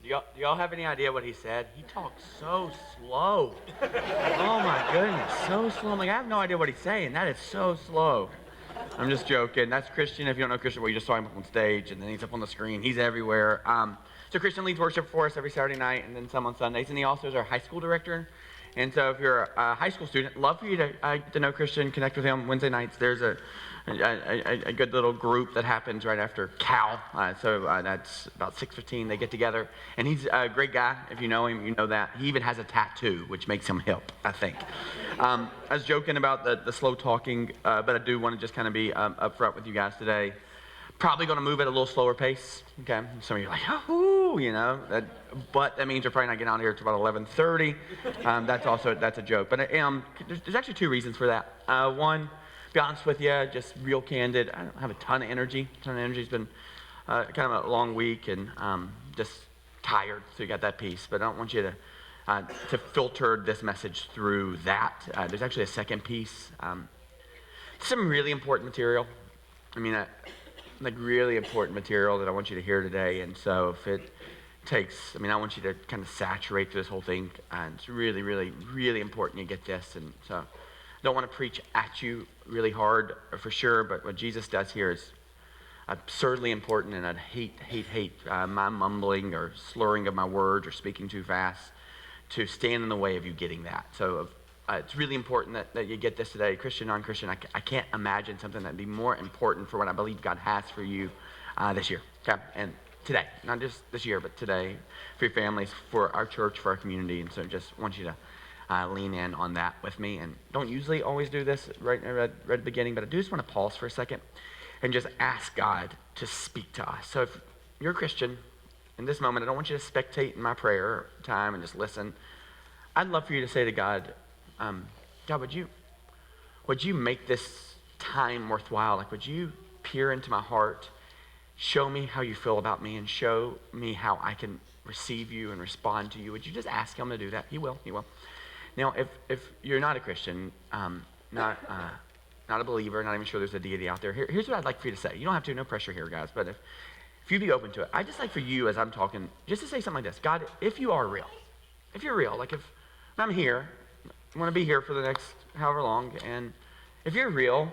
Do y'all have any idea what he said? He talks so slow. Oh my goodness, so slow. I'm like, I have no idea what he's saying. That is so slow. I'm just joking. That's Christian. If you don't know Christian, well, you just saw him up on stage, and then he's up on the screen. He's everywhere. So Christian leads worship for us every Saturday night, and then some on Sundays. And he also is our high school director. And so if you're a high school student, love for you to know Christian, connect with him Wednesday nights. There's a good little group that happens right after Cal. So that's about 6:15. They get together, and he's a great guy. If you know him, you know that. He even has a tattoo, which makes him hip, I think. I was joking about the slow talking, but I do want to just kind of be upfront with you guys today. Probably going to move at a little slower pace. Okay, some of you are like, oh, but that means we're probably not getting out of here until about 11:30. That's a joke. But there's actually two reasons for that. One, to be honest with you, just real candid. I don't have a ton of energy. It's been kind of a long week and just tired. So you got that piece. But I don't want you to filter this message through that. There's actually a second piece. Some really important material. Like really important material that I want you to hear today. And so if it takes, I want you to kind of saturate this whole thing. And it's really, really, really important you get this. And so I don't want to preach at you really hard for sure, but what Jesus does here is absurdly important, and I'd hate my mumbling or slurring of my words or speaking too fast to stand in the way of you getting that. So it's really important that you get this today. Christian, non-Christian, I can't imagine something that'd be more important for what I believe God has for you this year. Okay? And today, not just this year, but today, for your families, for our church, for our community. And so just want you to lean in on that with me. And don't usually always do this right at the beginning, but I do just want to pause for a second and just ask God to speak to us. So if you're a Christian, in this moment, I don't want you to spectate in my prayer time and just listen. I'd love for you to say to God, God, would you make this time worthwhile? Like, would you peer into my heart, show me how you feel about me, and show me how I can receive you and respond to you? Would you just ask him to do that? He will. Now, if you're not a Christian, not a believer, not even sure there's a deity out there, here's what I'd like for you to say. You don't have to, no pressure here, guys, but if you'd be open to it, I'd just like for you, as I'm talking, just to say something like this. God, if you are real, if you're real, like if I'm here, I want to be here for the next however long, and if you're real,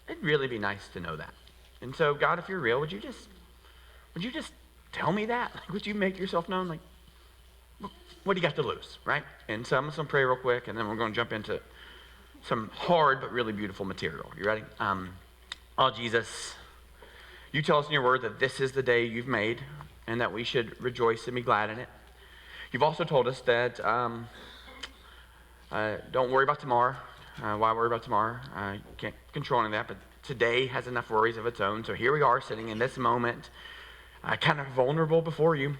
it'd really be nice to know that. And so, God, if you're real, would you just tell me that? Like, would you make yourself known? Like, what do you got to lose, right? And so I'm just going to pray real quick, and then we're going to jump into some hard but really beautiful material. You ready? Oh, Jesus, you tell us in your word that this is the day you've made, and that we should rejoice and be glad in it. You've also told us that don't worry about tomorrow. Why worry about tomorrow? You can't control any of that, but today has enough worries of its own. So here we are sitting in this moment, kind of vulnerable before you,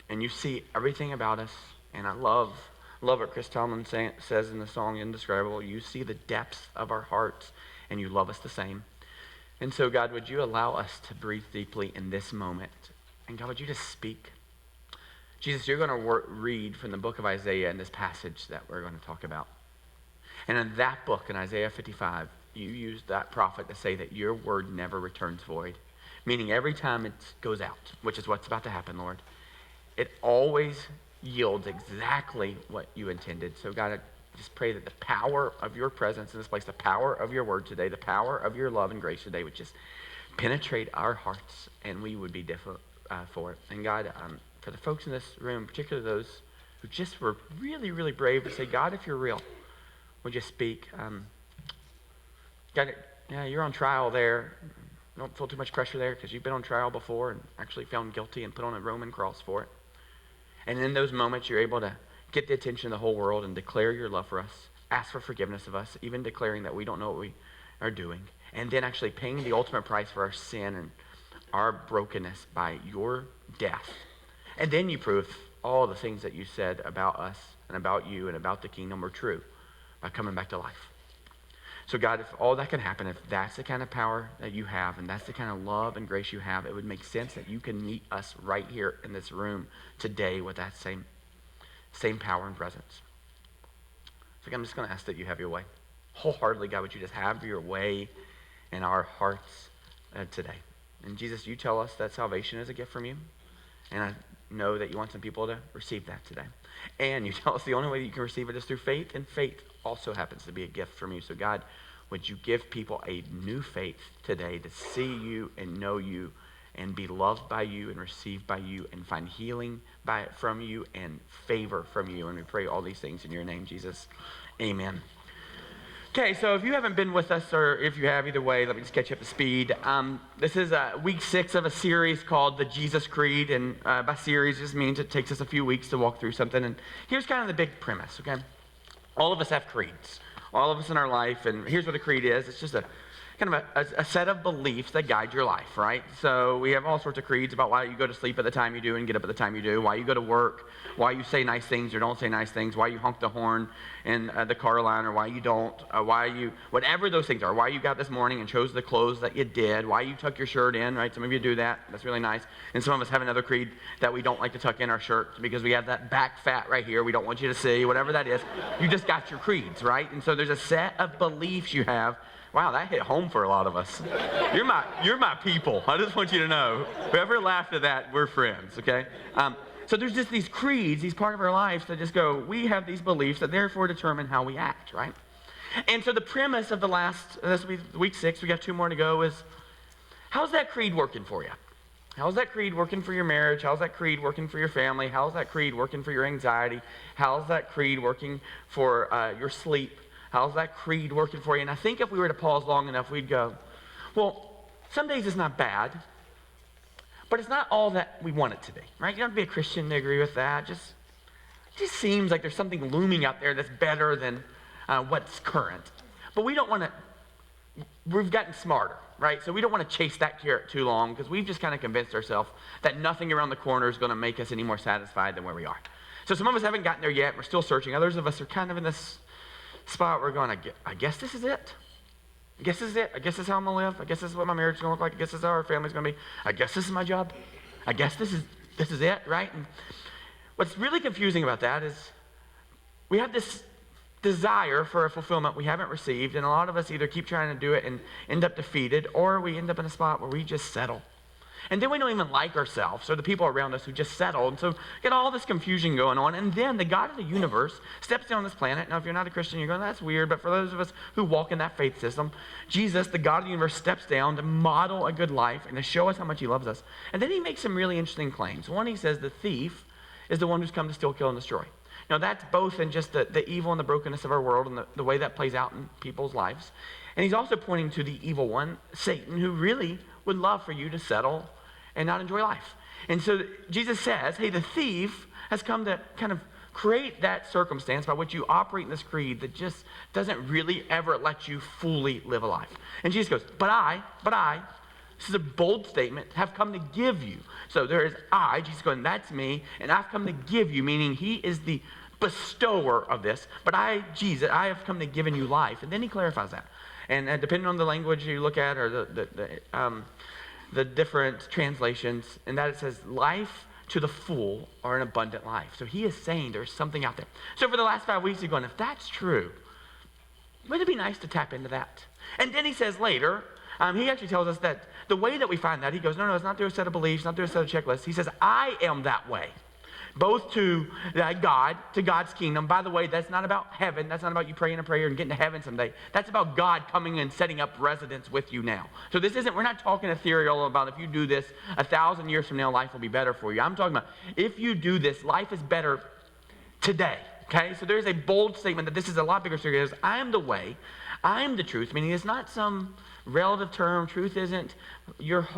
and you see everything about us. And I love what Chris Tomlin says in the song Indescribable. You see the depths of our hearts, and you love us the same. And so, God, would you allow us to breathe deeply in this moment? And God, would you just speak? Jesus, you're going to read from the book of Isaiah in this passage that we're going to talk about. And in that book, in Isaiah 55, you use that prophet to say that your word never returns void, meaning every time it goes out, which is what's about to happen, Lord, it always yields exactly what you intended. So God, I just pray that the power of your presence in this place, the power of your word today, the power of your love and grace today would just penetrate our hearts, and we would be different for it. And God, for the folks in this room, particularly those who just were really, really brave to say, God, if you're real, would you speak? God, yeah, you're on trial there. Don't feel too much pressure there because you've been on trial before and actually found guilty and put on a Roman cross for it. And in those moments, you're able to get the attention of the whole world and declare your love for us, ask for forgiveness of us, even declaring that we don't know what we are doing, and then actually paying the ultimate price for our sin and our brokenness by your death. And then you prove all the things that you said about us and about you and about the kingdom are true by coming back to life. So God, if all that can happen, if that's the kind of power that you have and that's the kind of love and grace you have, it would make sense that you can meet us right here in this room today with that same power and presence. So I'm just going to ask that you have your way. Wholeheartedly, God, would you just have your way in our hearts today. And Jesus, you tell us that salvation is a gift from you. And know that you want some people to receive that today. And you tell us the only way that you can receive it is through faith, and faith also happens to be a gift from you. So God, would you give people a new faith today to see you and know you and be loved by you and received by you and find healing from you and favor from you. And we pray all these things in your name, Jesus. Amen. Okay, so if you haven't been with us, or if you have, either way, let me just catch you up to speed. This is week 6 of a series called the Jesus Creed, and by series just means it takes us a few weeks to walk through something. And here's kind of the big premise, okay? All of us have creeds, all of us in our life, and here's what a creed is. It's just a kind of a set of beliefs that guide your life, right? So we have all sorts of creeds about why you go to sleep at the time you do and get up at the time you do, why you go to work, why you say nice things or don't say nice things, why you honk the horn in the car line or why you don't, why you, whatever those things are, why you got this morning and chose the clothes that you did, why you tuck your shirt in, right? Some of you do that. That's really nice. And some of us have another creed that we don't like to tuck in our shirt because we have that back fat right here. We don't want you to see, whatever that is. You just got your creeds, right? And so there's a set of beliefs you have. Wow, that hit home for a lot of us. You're my people. I just want you to know. Whoever laughed at that, we're friends, okay? So there's just these creeds, these part of our lives that just go, we have these beliefs that therefore determine how we act, right? And so the premise of this week 6, we got 2 more to go, is how's that creed working for you? How's that creed working for your marriage? How's that creed working for your family? How's that creed working for your anxiety? How's that creed working for your sleep? How's that creed working for you? And I think if we were to pause long enough, we'd go, well, some days it's not bad, but it's not all that we want it to be, right? You don't have to be a Christian to agree with that. It just seems like there's something looming out there that's better than what's current. But we don't want to, we've gotten smarter, right? So we don't want to chase that carrot too long because we've just kind of convinced ourselves that nothing around the corner is going to make us any more satisfied than where we are. So some of us haven't gotten there yet. We're still searching. Others of us are kind of in this spot we're going, I guess this is it. I guess this is it. I guess this is how I'm going to live. I guess this is what my marriage is going to look like. I guess this is how our family's going to be. I guess this is my job. I guess this is it, right? And what's really confusing about that is we have this desire for a fulfillment we haven't received, and a lot of us either keep trying to do it and end up defeated, or we end up in a spot where we just settle. And then we don't even like ourselves or the people around us who just settled. And so get all this confusion going on. And then the God of the universe steps down on this planet. Now, if you're not a Christian, you're going, that's weird. But for those of us who walk in that faith system, Jesus, the God of the universe, steps down to model a good life and to show us how much he loves us. And then he makes some really interesting claims. One, he says the thief is the one who's come to steal, kill, and destroy. Now, that's both in just the evil and the brokenness of our world and the way that plays out in people's lives. And he's also pointing to the evil one, Satan, who really would love for you to settle and not enjoy life. And so Jesus says, hey, the thief has come to kind of create that circumstance by which you operate in this creed that just doesn't really ever let you fully live a life. And Jesus goes, but I, this is a bold statement, have come to give you. So there is I, Jesus going, that's me, and I've come to give you, meaning he is the bestower of this, but I, Jesus, I have come to give you life. And then he clarifies that. And depending on the language you look at, or the different translations, and that it says life to the full or an abundant life. So he is saying there's something out there. So for the last 5 weeks, he's going, if that's true, wouldn't it be nice to tap into that? And then he says later, he actually tells us that the way that we find that, he goes, no, it's not through a set of beliefs, not through a set of checklists. He says, I am that way. Both to God, to God's kingdom. By the way, that's not about heaven. That's not about you praying a prayer and getting to heaven someday. That's about God coming and setting up residence with you now. So we're not talking ethereal about if you do this 1,000 years from now, life will be better for you. I'm talking about if you do this, life is better today. Okay? So there's a bold statement that this is a lot bigger story. I am the way. I am the truth. Meaning it's not some relative term. Truth isn't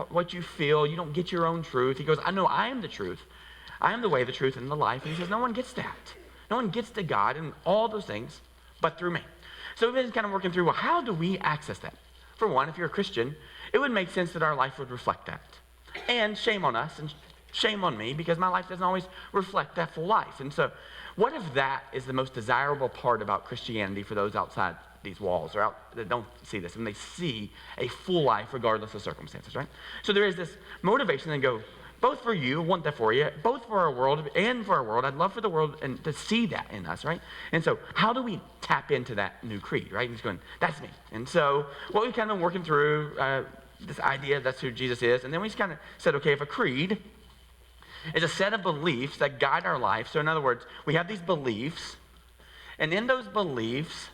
what you feel. You don't get your own truth. He goes, I know I am the truth. I am the way, the truth, and the life. And he says, no one gets that. No one gets to God and all those things but through me. So we've been kind of working through, well, how do we access that? For one, if you're a Christian, it would make sense that our life would reflect that. And shame on us and shame on me because my life doesn't always reflect that full life. And so what if that is the most desirable part about Christianity for those outside these walls or out that don't see this and they see a full life regardless of circumstances, right? So there is this motivation and go, both for you, want that for you, both for our world and for our world. I'd love for the world and to see that in us, right? And so how do we tap into that new creed, right? And he's going, that's me. And so what we've kind of been working through, this idea that's who Jesus is. And then we just kind of said, okay, if a creed is a set of beliefs that guide our life. So in other words, we have these beliefs, and in those beliefs,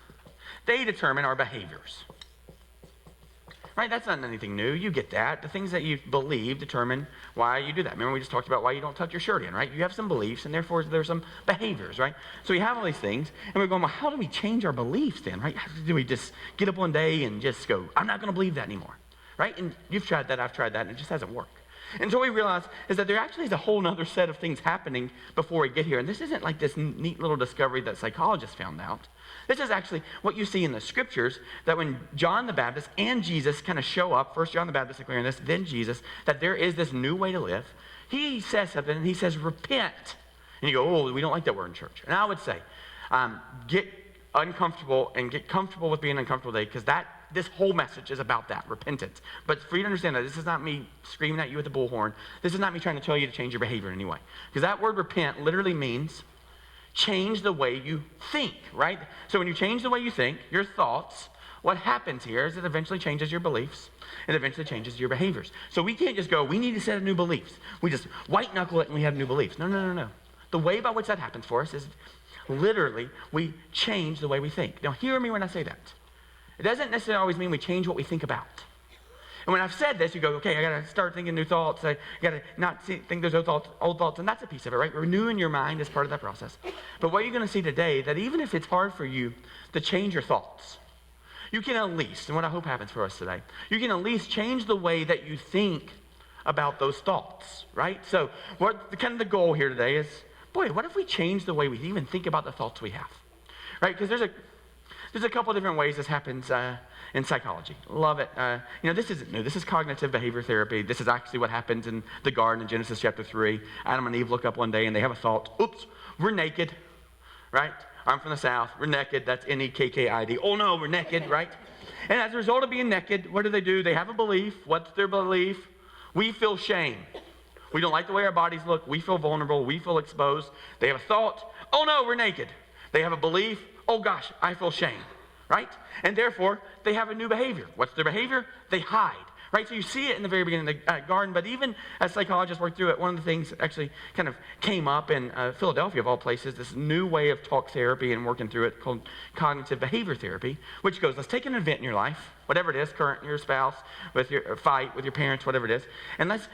they determine our behaviors. Right? That's not anything new. You get that. The things that you believe determine why you do that. Remember, we just talked about why you don't tuck your shirt in, right? You have some beliefs, and therefore there's some behaviors, right? So we have all these things, and we're going, well, how do we change our beliefs then, right? Do we just get up one day and just go, I'm not going to believe that anymore, right? And you've tried that, I've tried that, and it just hasn't worked. And so what we realize is that there actually is a whole other set of things happening before we get here. And this isn't like this neat little discovery that psychologists found out. This is actually what you see in the scriptures, that when John the Baptist and Jesus kind of show up, first John the Baptist declaring this, then Jesus, that there is this new way to live. He says something, and he says, repent. And you go, oh, we don't like that word in church. And I would say, get uncomfortable and get comfortable with being uncomfortable today, because this whole message is about that, repentance. But for you to understand that, this is not me screaming at you with a bullhorn. This is not me trying to tell you to change your behavior in any way. Because that word repent literally means change the way you think, right? So when you change the way you think, your thoughts, what happens here is it eventually changes your beliefs. It eventually changes your behaviors. So we can't just go, we need to set new beliefs. We just white knuckle it and we have new beliefs. No. The way by which that happens for us is literally we change the way we think. Now hear me when I say that. It doesn't necessarily always mean we change what we think about. And when I've said this, you go, okay, I got to start thinking new thoughts. I got to not think those old thoughts, and that's a piece of it, right? Renewing your mind is part of that process. But what you're going to see today, that even if it's hard for you to change your thoughts, you can at least, and what I hope happens for us today, you can at least change the way that you think about those thoughts, right? So what kind of the goal here today is, boy, what if we change the way we even think about the thoughts we have, right? Because there's a couple different ways this happens in psychology. Love it. This isn't new. This is cognitive behavior therapy. This is actually what happens in the garden in Genesis chapter 3. Adam and Eve look up one day and they have a thought, oops, we're naked, right? I'm from the South. We're naked. That's N-E-K-K-I-D. Oh no, we're naked, right? And as a result of being naked, what do? They have a belief. What's their belief? We feel shame. We don't like the way our bodies look. We feel vulnerable. We feel exposed. They have a thought, oh no, we're naked. They have a belief, oh gosh, I feel shame, right? And therefore, they have a new behavior. What's their behavior? They hide, right? So you see it in the very beginning of the garden, but even as psychologists work through it, one of the things that actually kind of came up in Philadelphia, of all places, this new way of talk therapy and working through it called cognitive behavior therapy, which goes, let's take an event in your life, whatever it is, current, your spouse, with your fight with your parents, whatever it is, and let's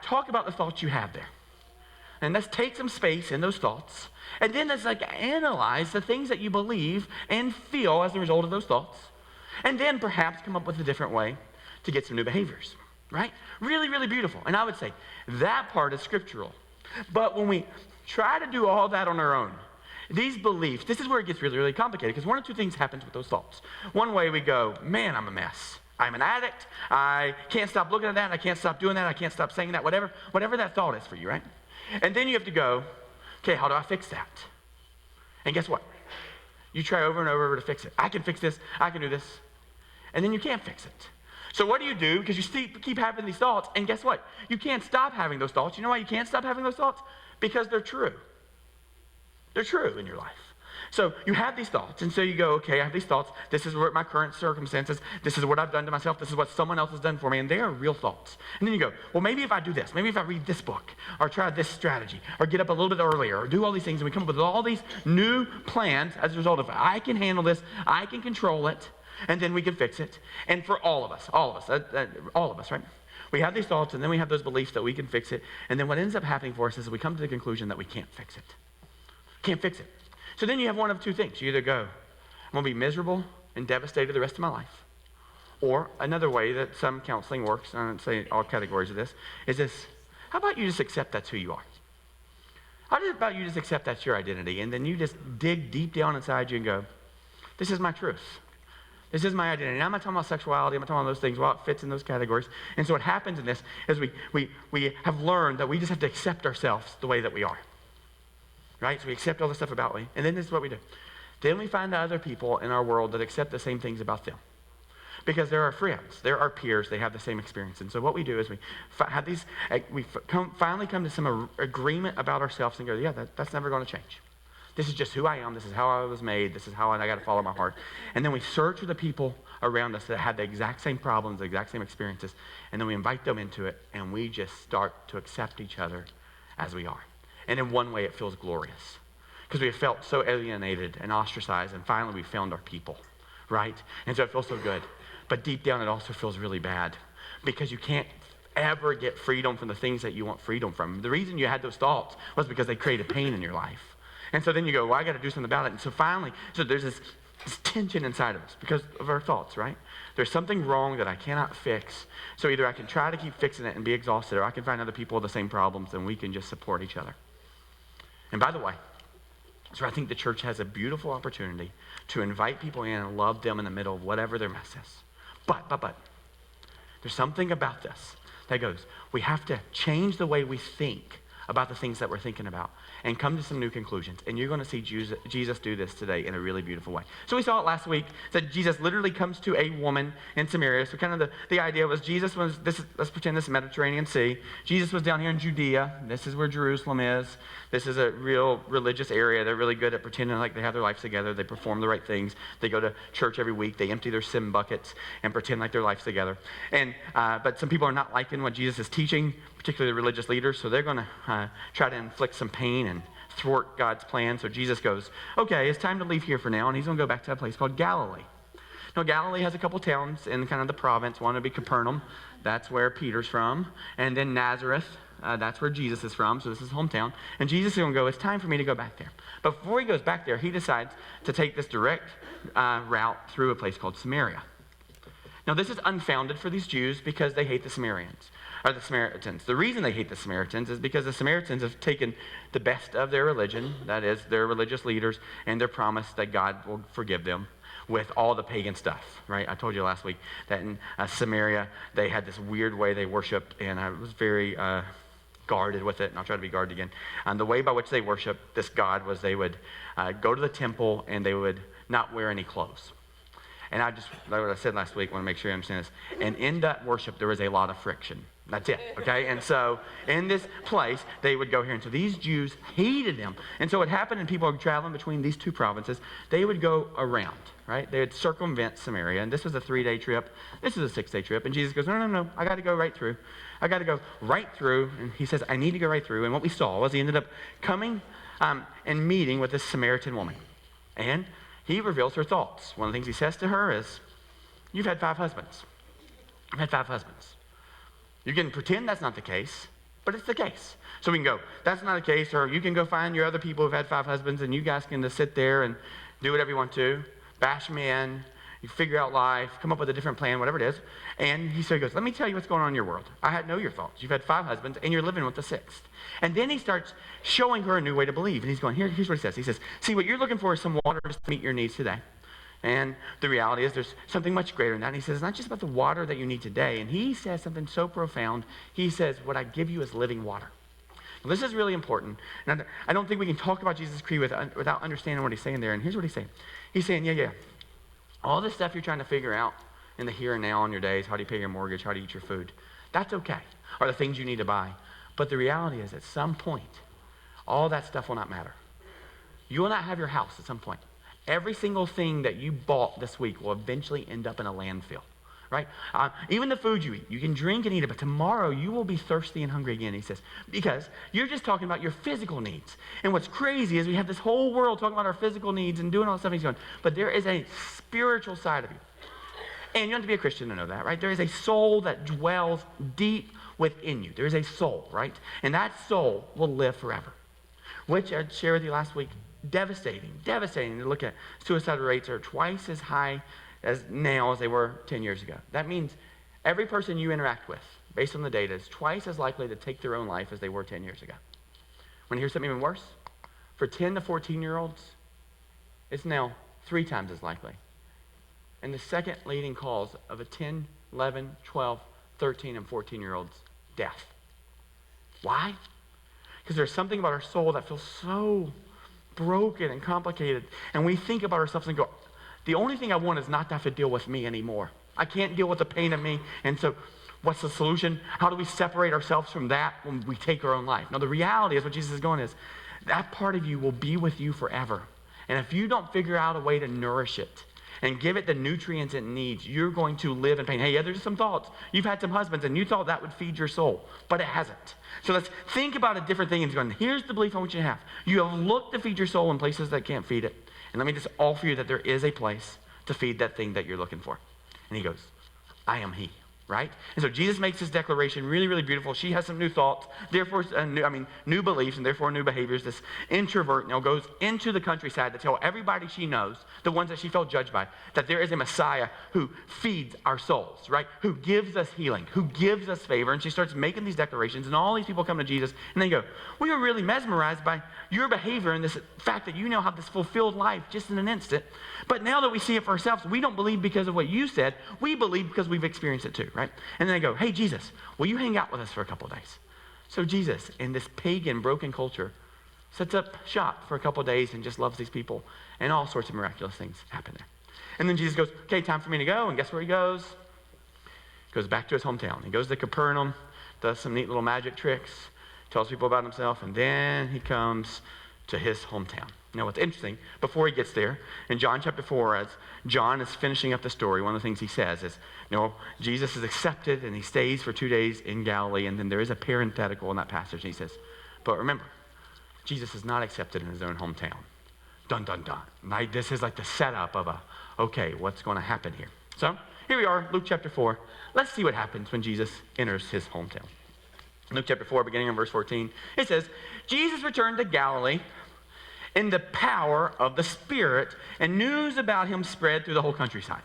talk about the thoughts you have there. And let's take some space in those thoughts. And then let's analyze the things that you believe and feel as a result of those thoughts. And then perhaps come up with a different way to get some new behaviors, right? Really, really beautiful. And I would say that part is scriptural. But when we try to do all that on our own, these beliefs, this is where it gets really, really complicated, because one of two things happens with those thoughts. One way we go, man, I'm a mess. I'm an addict. I can't stop looking at that. I can't stop doing that. I can't stop saying that, whatever that thought is for you, right? And then you have to go, okay, how do I fix that? And guess what? You try over and over to fix it. I can fix this. I can do this. And then you can't fix it. So what do you do? Because you keep having these thoughts, and guess what? You can't stop having those thoughts. You know why you can't stop having those thoughts? Because they're true. They're true in your life. So you have these thoughts, and so you go, okay, I have these thoughts. This is what my current circumstances. This is what I've done to myself. This is what someone else has done for me, and they are real thoughts. And then you go, well, maybe if I do this, maybe if I read this book, or try this strategy, or get up a little bit earlier, or do all these things, and we come up with all these new plans as a result of, I can handle this, I can control it, and then we can fix it. And for all of us, right? We have these thoughts, and then we have those beliefs that we can fix it, and then what ends up happening for us is we come to the conclusion that we can't fix it. Can't fix it. So then you have one of two things. You either go, I'm going to be miserable and devastated the rest of my life. Or another way that some counseling works, I don't say all categories of this, is this, how about you just accept that's who you are? How about you just accept that's your identity, and then you just dig deep down inside you and go, this is my truth. This is my identity. And I'm not talking about sexuality. I'm not talking about those things. Well, it fits in those categories. And so what happens in this is we have learned that we just have to accept ourselves the way that we are. Right? So we accept all the stuff about me. And then this is what we do. Then we find other people in our world that accept the same things about them. Because they're our friends. They're our peers. They have the same experience. And so what we do is we finally come to some agreement about ourselves and go, yeah, that's never going to change. This is just who I am. This is how I was made. This is how I got to follow my heart. And then we search for the people around us that have the exact same problems, the exact same experiences. And then we invite them into it. And we just start to accept each other as we are. And in one way, it feels glorious because we have felt so alienated and ostracized, and finally we found our people, right? And so it feels so good. But deep down, it also feels really bad because you can't ever get freedom from the things that you want freedom from. The reason you had those thoughts was because they created pain in your life. And so then you go, well, I got to do something about it. And so finally, there's this tension inside of us because of our thoughts, right? There's something wrong that I cannot fix. So either I can try to keep fixing it and be exhausted, or I can find other people with the same problems and we can just support each other. And by the way, so I think the church has a beautiful opportunity to invite people in and love them in the middle of whatever their mess is. But, there's something about this that goes, we have to change the way we think about the things that we're thinking about and come to some new conclusions. And you're going to see Jesus do this today in a really beautiful way. So we saw it last week that Jesus literally comes to a woman in Samaria. So kind of the idea was let's pretend this is Mediterranean Sea. Jesus was down here in Judea. This is where Jerusalem is. This is a real religious area. They're really good at pretending like they have their lives together. They perform the right things. They go to church every week. They empty their sin buckets and pretend like their life's together. And but some people are not liking what Jesus is teaching, particularly the religious leaders. So they're going to try to inflict some pain and thwart God's plan. So Jesus goes, okay, it's time to leave here for now. And he's going to go back to a place called Galilee. Now, Galilee has a couple towns in kind of the province. One would be Capernaum. That's where Peter's from. And then Nazareth. That's where Jesus is from, so this is his hometown. And Jesus is going to go, it's time for me to go back there. But before he goes back there, he decides to take this direct route through a place called Samaria. Now, this is unfounded for these Jews because they hate the Samaritans. The reason they hate the Samaritans is because the Samaritans have taken the best of their religion, that is, their religious leaders, and their promise that God will forgive them with all the pagan stuff, right? I told you last week that in Samaria, they had this weird way they worshiped, and I was very guarded with it, and I'll try to be guarded again. And the way by which they worshiped this God was they would go to the temple and they would not wear any clothes. And like what I said last week, I want to make sure you understand this. And in that worship, there was a lot of friction. That's it, okay? And so in this place, they would go here. And so these Jews hated them. And so what happened, and people are traveling between these two provinces, they would go around, right? They would circumvent Samaria. And this was a 3-day trip. This is a 6-day trip. And Jesus goes, no, I got to go right through. I got to go right through. And he says, I need to go right through. And what we saw was he ended up coming and meeting with this Samaritan woman. And he reveals her thoughts. One of the things he says to her is, you've had 5 husbands. I've had 5 husbands. You can pretend that's not the case, but it's the case. So we can go, that's not the case, or you can go find your other people who've had 5 husbands, and you guys can just sit there and do whatever you want to, bash men, you figure out life, come up with a different plan, whatever it is. And he goes, let me tell you what's going on in your world. I know your thoughts. You've had 5 husbands, and you're living with the 6th. And then he starts showing her a new way to believe. And he's going, here's what he says. He says, see, what you're looking for is some water just to meet your needs today. And the reality is there's something much greater than that. And he says, it's not just about the water that you need today. And he says something so profound. He says, what I give you is living water. Now, this is really important. And I don't think we can talk about Jesus' creed without understanding what he's saying there. And here's what he's saying. He's saying, yeah, all this stuff you're trying to figure out in the here and now in your days, how do you pay your mortgage, how do you eat your food, that's okay, or the things you need to buy. But the reality is at some point, all that stuff will not matter. You will not have your house at some point. Every single thing that you bought this week will eventually end up in a landfill, right? Even the food you eat, you can drink and eat it, but tomorrow you will be thirsty and hungry again, he says, because you're just talking about your physical needs. And what's crazy is we have this whole world talking about our physical needs and doing all the stuff he's doing, but there is a spiritual side of you. And you don't have to be a Christian to know that, right? There is a soul that dwells deep within you. There is a soul, right? And that soul will live forever, which I shared with you last week. Devastating to look at. Suicide rates are twice as high as now as they were 10 years ago. That means every person you interact with, based on the data, is twice as likely to take their own life as they were 10 years ago. Want to hear something even worse? For 10 to 14-year-olds, it's now 3 times as likely. And the second leading cause of a 10, 11, 12, 13, and 14-year-olds, death. Why? Because there's something about our soul that feels so broken and complicated, and we think about ourselves and go, the only thing I want is not to have to deal with me anymore. I can't deal with the pain of me, and so what's the solution? How do we separate ourselves from that when we take our own life? Now the reality is what Jesus is going is, that part of you will be with you forever, and if you don't figure out a way to nourish it and give it the nutrients it needs, you're going to live in pain. Hey, yeah, there's some thoughts. You've had some husbands and you thought that would feed your soul, but it hasn't. So let's think about a different thing and going, here's the belief I want you to have. You have looked to feed your soul in places that can't feed it. And let me just offer you that there is a place to feed that thing that you're looking for. And he goes, I am he. Right? And so Jesus makes this declaration really, really beautiful. She has some new thoughts, therefore, new beliefs, and therefore new behaviors. This introvert now goes into the countryside to tell everybody she knows, the ones that she felt judged by, that there is a Messiah who feeds our souls, right? Who gives us healing, who gives us favor. And she starts making these declarations, and all these people come to Jesus, and they go, we were really mesmerized by your behavior and this fact that you now have this fulfilled life just in an instant. But now that we see it for ourselves, we don't believe because of what you said. We believe because we've experienced it too, right? And then they go, hey, Jesus, will you hang out with us for a couple of days? So Jesus, in this pagan, broken culture, sets up shop for a couple of days and just loves these people. And all sorts of miraculous things happen there. And then Jesus goes, okay, time for me to go. And guess where he goes? He goes back to his hometown. He goes to Capernaum, does some neat little magic tricks, tells people about himself, and then he comes to his hometown. Now, what's interesting, before he gets there, in John chapter 4, as John is finishing up the story, one of the things he says is, Jesus is accepted, and he stays for 2 days in Galilee, and then there is a parenthetical in that passage, and he says, but remember, Jesus is not accepted in his own hometown. Dun, dun, dun. Right? This is like the setup of okay, what's going to happen here? So, here we are, Luke chapter 4. Let's see what happens when Jesus enters his hometown. Luke chapter 4, beginning in verse 14, it says, Jesus returned to Galilee in the power of the Spirit, and news about him spread through the whole countryside,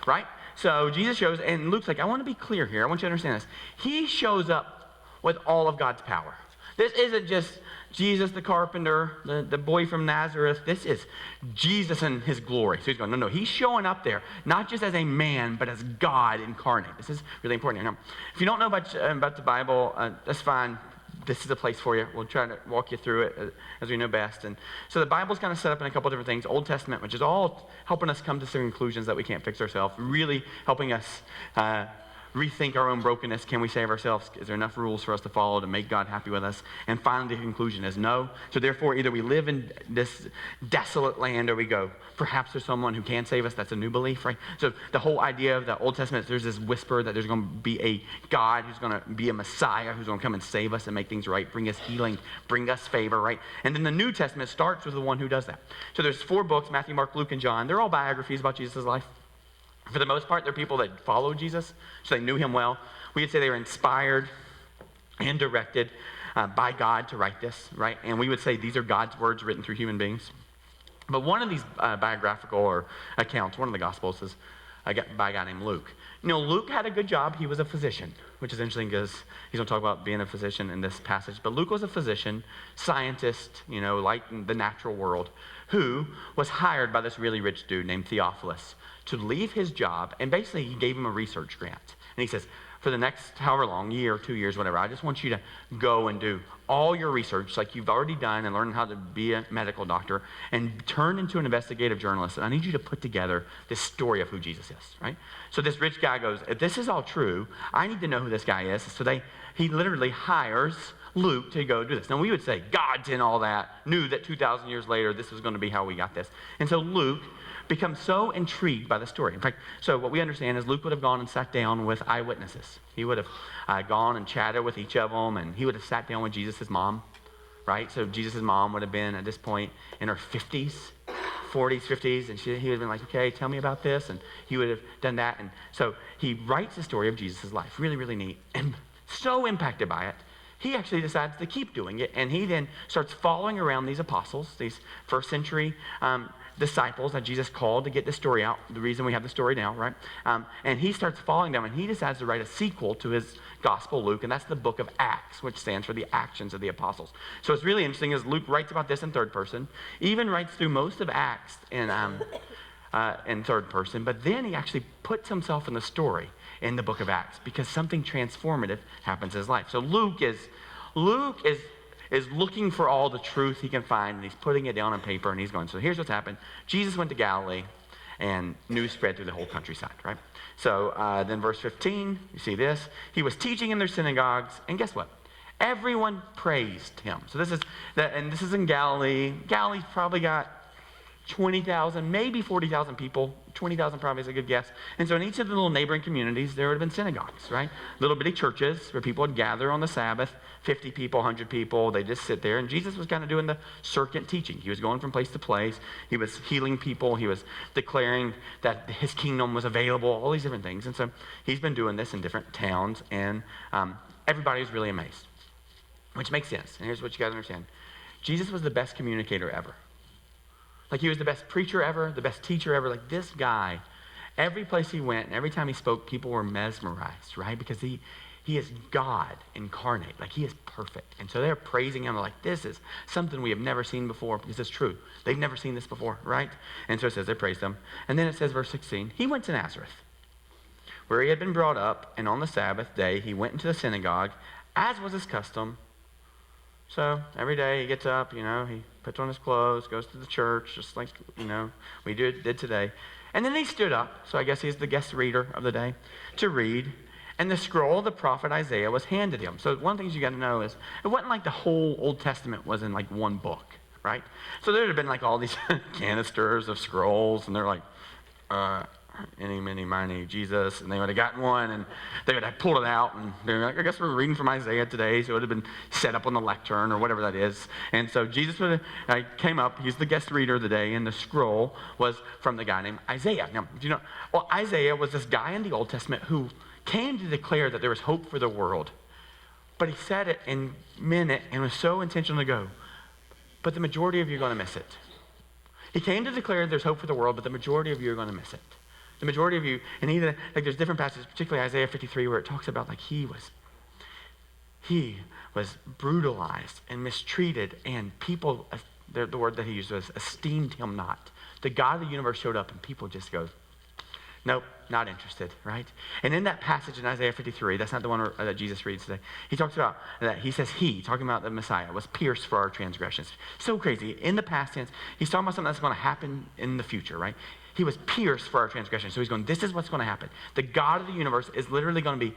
right? So Jesus shows, and Luke's like, I want to be clear here. I want you to understand this. He shows up with all of God's power. This isn't just Jesus the carpenter, the boy from Nazareth. This is Jesus in his glory. So he's going, no, he's showing up there, not just as a man, but as God incarnate. This is really important here. Now, if you don't know about the Bible, that's fine. This is a place for you. We'll try to walk you through it as we know best. And so the Bible's kind of set up in a couple different things. Old Testament, which is all helping us come to some conclusions that we can't fix ourselves, really helping us rethink our own brokenness. Can we save ourselves? Is there enough rules for us to follow to make God happy with us? And finally, the conclusion is no. So therefore, either we live in this desolate land or we go, perhaps there's someone who can save us. That's a new belief, right? So the whole idea of the Old Testament, there's this whisper that there's going to be a God who's going to be a Messiah who's going to come and save us and make things right, bring us healing, bring us favor, right? And then the New Testament starts with the one who does that. So there's 4 books, Matthew, Mark, Luke, and John. They're all biographies about Jesus' life. For the most part, they're people that followed Jesus, so they knew him well. We could say they were inspired and directed by God to write this, right? And we would say these are God's words written through human beings. But one of these biographical or accounts, one of the Gospels, is by a guy named Luke. Luke had a good job. He was a physician, which is interesting because he's going to talk about being a physician in this passage. But Luke was a physician, scientist, like in the natural world, who was hired by this really rich dude named Theophilus to leave his job, and basically he gave him a research grant. And he says, for the next however long, year, 2 years, whatever, I just want you to go and do all your research like you've already done and learn how to be a medical doctor and turn into an investigative journalist. And I need you to put together this story of who Jesus is, right? So this rich guy goes, if this is all true, I need to know who this guy is. So he literally hires Luke to go do this. Now we would say God's in all that, knew that 2,000 years later this was going to be how we got this. And so Luke becomes so intrigued by the story. In fact, so what we understand is Luke would have gone and sat down with eyewitnesses. He would have gone and chatted with each of them, and he would have sat down with Jesus' mom, right? So Jesus' mom would have been, at this point, in her 50s, 40s, 50s, and he would have been like, okay, tell me about this, and he would have done that. And so he writes the story of Jesus' life. Really, really neat. And so impacted by it, he actually decides to keep doing it, and he then starts following around these apostles, these first century disciples that Jesus called to get the story out, the reason we have the story now, right? And he starts following them, and he decides to write a sequel to his gospel, Luke, and that's the book of Acts, which stands for the actions of the apostles. So it's really interesting as Luke writes about this in third person, even writes through most of Acts in third person, but then he actually puts himself in the story in the book of Acts because something transformative happens in his life. So Luke is looking for all the truth he can find, and he's putting it down on paper, and he's going, so here's what's happened. Jesus went to Galilee, and news spread through the whole countryside, right? So then verse 15, you see this. He was teaching in their synagogues, and guess what? Everyone praised him. So this is in Galilee. Galilee's probably got 20,000, maybe 40,000 people 20,000 probably is a good guess. And so in each of the little neighboring communities, there would have been synagogues, right? Little bitty churches where people would gather on the Sabbath, 50 people, 100 people, they just sit there. And Jesus was kind of doing the circuit teaching. He was going from place to place. He was healing people. He was declaring that his kingdom was available, all these different things. And so he's been doing this in different towns, and everybody was really amazed, which makes sense. And here's what you got to understand. Jesus was the best communicator ever. Like, he was the best preacher ever, the best teacher ever. Like, this guy, every place he went and every time he spoke, people were mesmerized, right? Because he is God incarnate. Like, he is perfect. And so they're praising him like, this is something we have never seen before, because it's true. They've never seen this before, right? And so it says they praised him. And then it says, verse 16, he went to Nazareth, where he had been brought up, and on the Sabbath day he went into the synagogue, as was his custom. So every day he gets up, he puts on his clothes, goes to the church, just like, we did today. And then he stood up, so I guess he's the guest reader of the day, to read. And the scroll of the prophet Isaiah was handed him. So one of the things you got to know is, it wasn't like the whole Old Testament was in like one book, right? So there would have been like all these canisters of scrolls, and they're like, any, many, miny, Jesus, and they would have gotten one, and they would have pulled it out, and they're like, I guess we're reading from Isaiah today, so it would have been set up on the lectern, or whatever that is. And so Jesus came up, he's the guest reader of the day, and the scroll was from the guy named Isaiah. Now, do you know, Isaiah was this guy in the Old Testament who came to declare that there was hope for the world. But he said it and meant it, and was so intentional to go, but the majority of you are going to miss it. He came to declare there's hope for the world, but the majority of you are going to miss it. The majority of you, and there's different passages, particularly Isaiah 53, where it talks about like he was brutalized and mistreated, and people, the word that he used was esteemed him not. The God of the universe showed up, and people just go, nope, not interested, right? And in that passage in Isaiah 53, that's not the one that Jesus reads today, he talks about that, he says talking about the Messiah, was pierced for our transgressions. So crazy. In the past tense, he's talking about something that's going to happen in the future, right? He was pierced for our transgressions. So he's going, this is what's going to happen. The God of the universe is literally going to be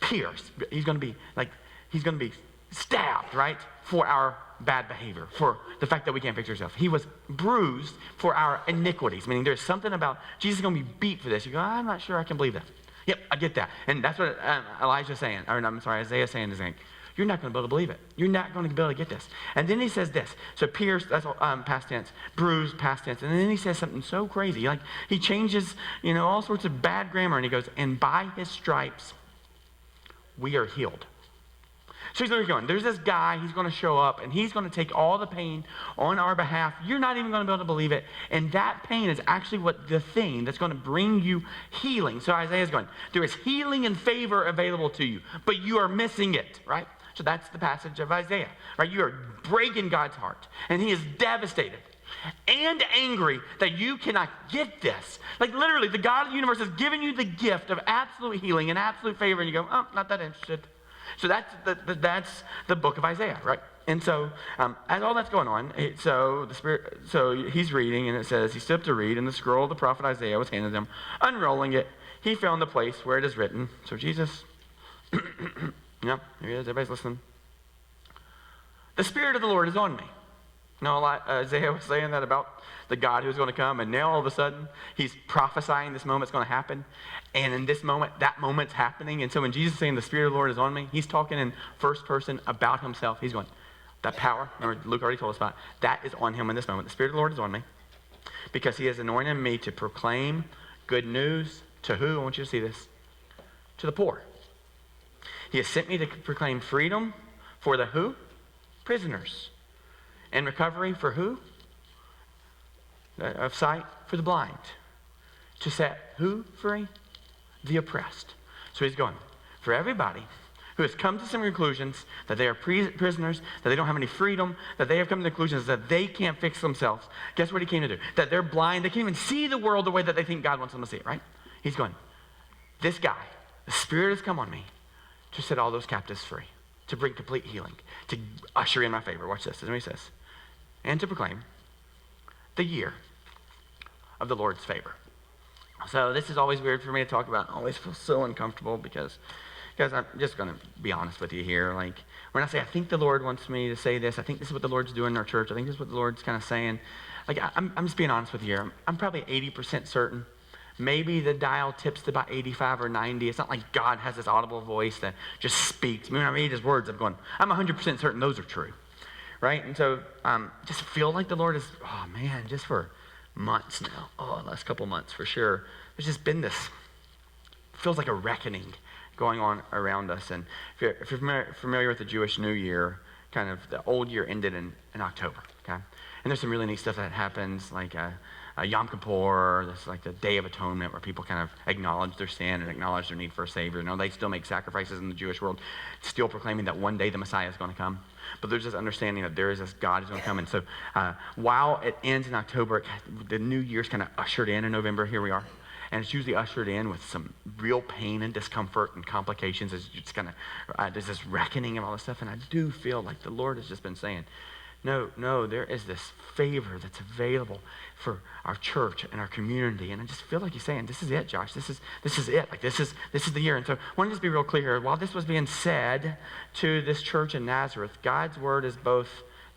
pierced. He's going to be stabbed, right, for our bad behavior, for the fact that we can't fix ourselves. He was bruised for our iniquities, meaning there's something about Jesus is going to be beat for this. You go, I'm not sure I can believe that. Yep, I get that. And that's what Isaiah's saying is saying, you're not going to be able to believe it. You're not going to be able to get this. And then he says this. So pierced, that's past tense. Bruised, past tense. And then he says something so crazy. Like, he changes, all sorts of bad grammar. And he goes, and by his stripes, we are healed. So he's literally going, there's this guy, he's going to show up, and he's going to take all the pain on our behalf. You're not even going to be able to believe it. And that pain is actually the thing that's going to bring you healing. So Isaiah's going, there is healing and favor available to you, but you are missing it, right? So that's the passage of Isaiah, right? You are breaking God's heart, and he is devastated and angry that you cannot get this. Like, literally, the God of the universe has given you the gift of absolute healing and absolute favor, and you go, oh, not that interested. So that's the book of Isaiah, right? And so as all that's going on, so he's reading, and it says, he stood up to read, and the scroll of the prophet Isaiah was handed him. Unrolling it, he found the place where it is written. So Jesus, here he is, everybody's listening. The Spirit of the Lord is on me. Isaiah was saying that about the God who's going to come, and now all of a sudden, he's prophesying this moment's going to happen, and in this moment, that moment's happening. And so when Jesus is saying the Spirit of the Lord is on me, he's talking in first person about himself. He's going, that power, remember Luke already told us about it, that is on him in this moment. The Spirit of the Lord is on me, because he has anointed me to proclaim good news to who? I want you to see this. To the poor. He has sent me to proclaim freedom for the who? Prisoners. And recovery for who? Of sight for the blind. To set who free? The oppressed. So he's going, for everybody who has come to some conclusions that they are prisoners, that they don't have any freedom, that they have come to conclusions that they can't fix themselves. Guess what he came to do? That they're blind. They can't even see the world the way that they think God wants them to see it, right? He's going, this guy, the Spirit has come on me to set all those captives free, to bring complete healing, to usher in my favor. Watch this. This is what he says. And to proclaim the year of the Lord's favor. So this is always weird for me to talk about. I always feel so uncomfortable because, guys, I'm just going to be honest with you here. Like, when I say, I think the Lord wants me to say this, I think this is what the Lord's doing in our church, I think this is what the Lord's kind of saying. Like, I'm just being honest with you here. I'm probably 80% certain. Maybe the dial tips to about 85 or 90. It's not like God has this audible voice that just speaks. When I read his words, I'm 100% certain those are true, right? And so just feel like the Lord is, oh man, just for months now, last couple months for sure, there's just been this, feels like a reckoning going on around us. And if you're familiar with the Jewish New Year, kind of the old year ended in October, okay? And there's some really neat stuff that happens, like Yom Kippur, this is like the Day of Atonement, where people kind of acknowledge their sin and acknowledge their need for a Savior. You know, they still make sacrifices in the Jewish world, still proclaiming that one day the Messiah is going to come. But there's this understanding that there is this God who's going to come. And so while it ends in October, the New Year's kind of ushered in November. Here we are. And it's usually ushered in with some real pain and discomfort and complications. It's kind of, there's this reckoning and all this stuff. And I do feel like the Lord has just been saying, no, there is this favor that's available for our church and our community. And I just feel like he's saying, this is it, Josh. This is it. Like, this is the year. And so I want to just be real clear here. While this was being said to this church in Nazareth, God's word is both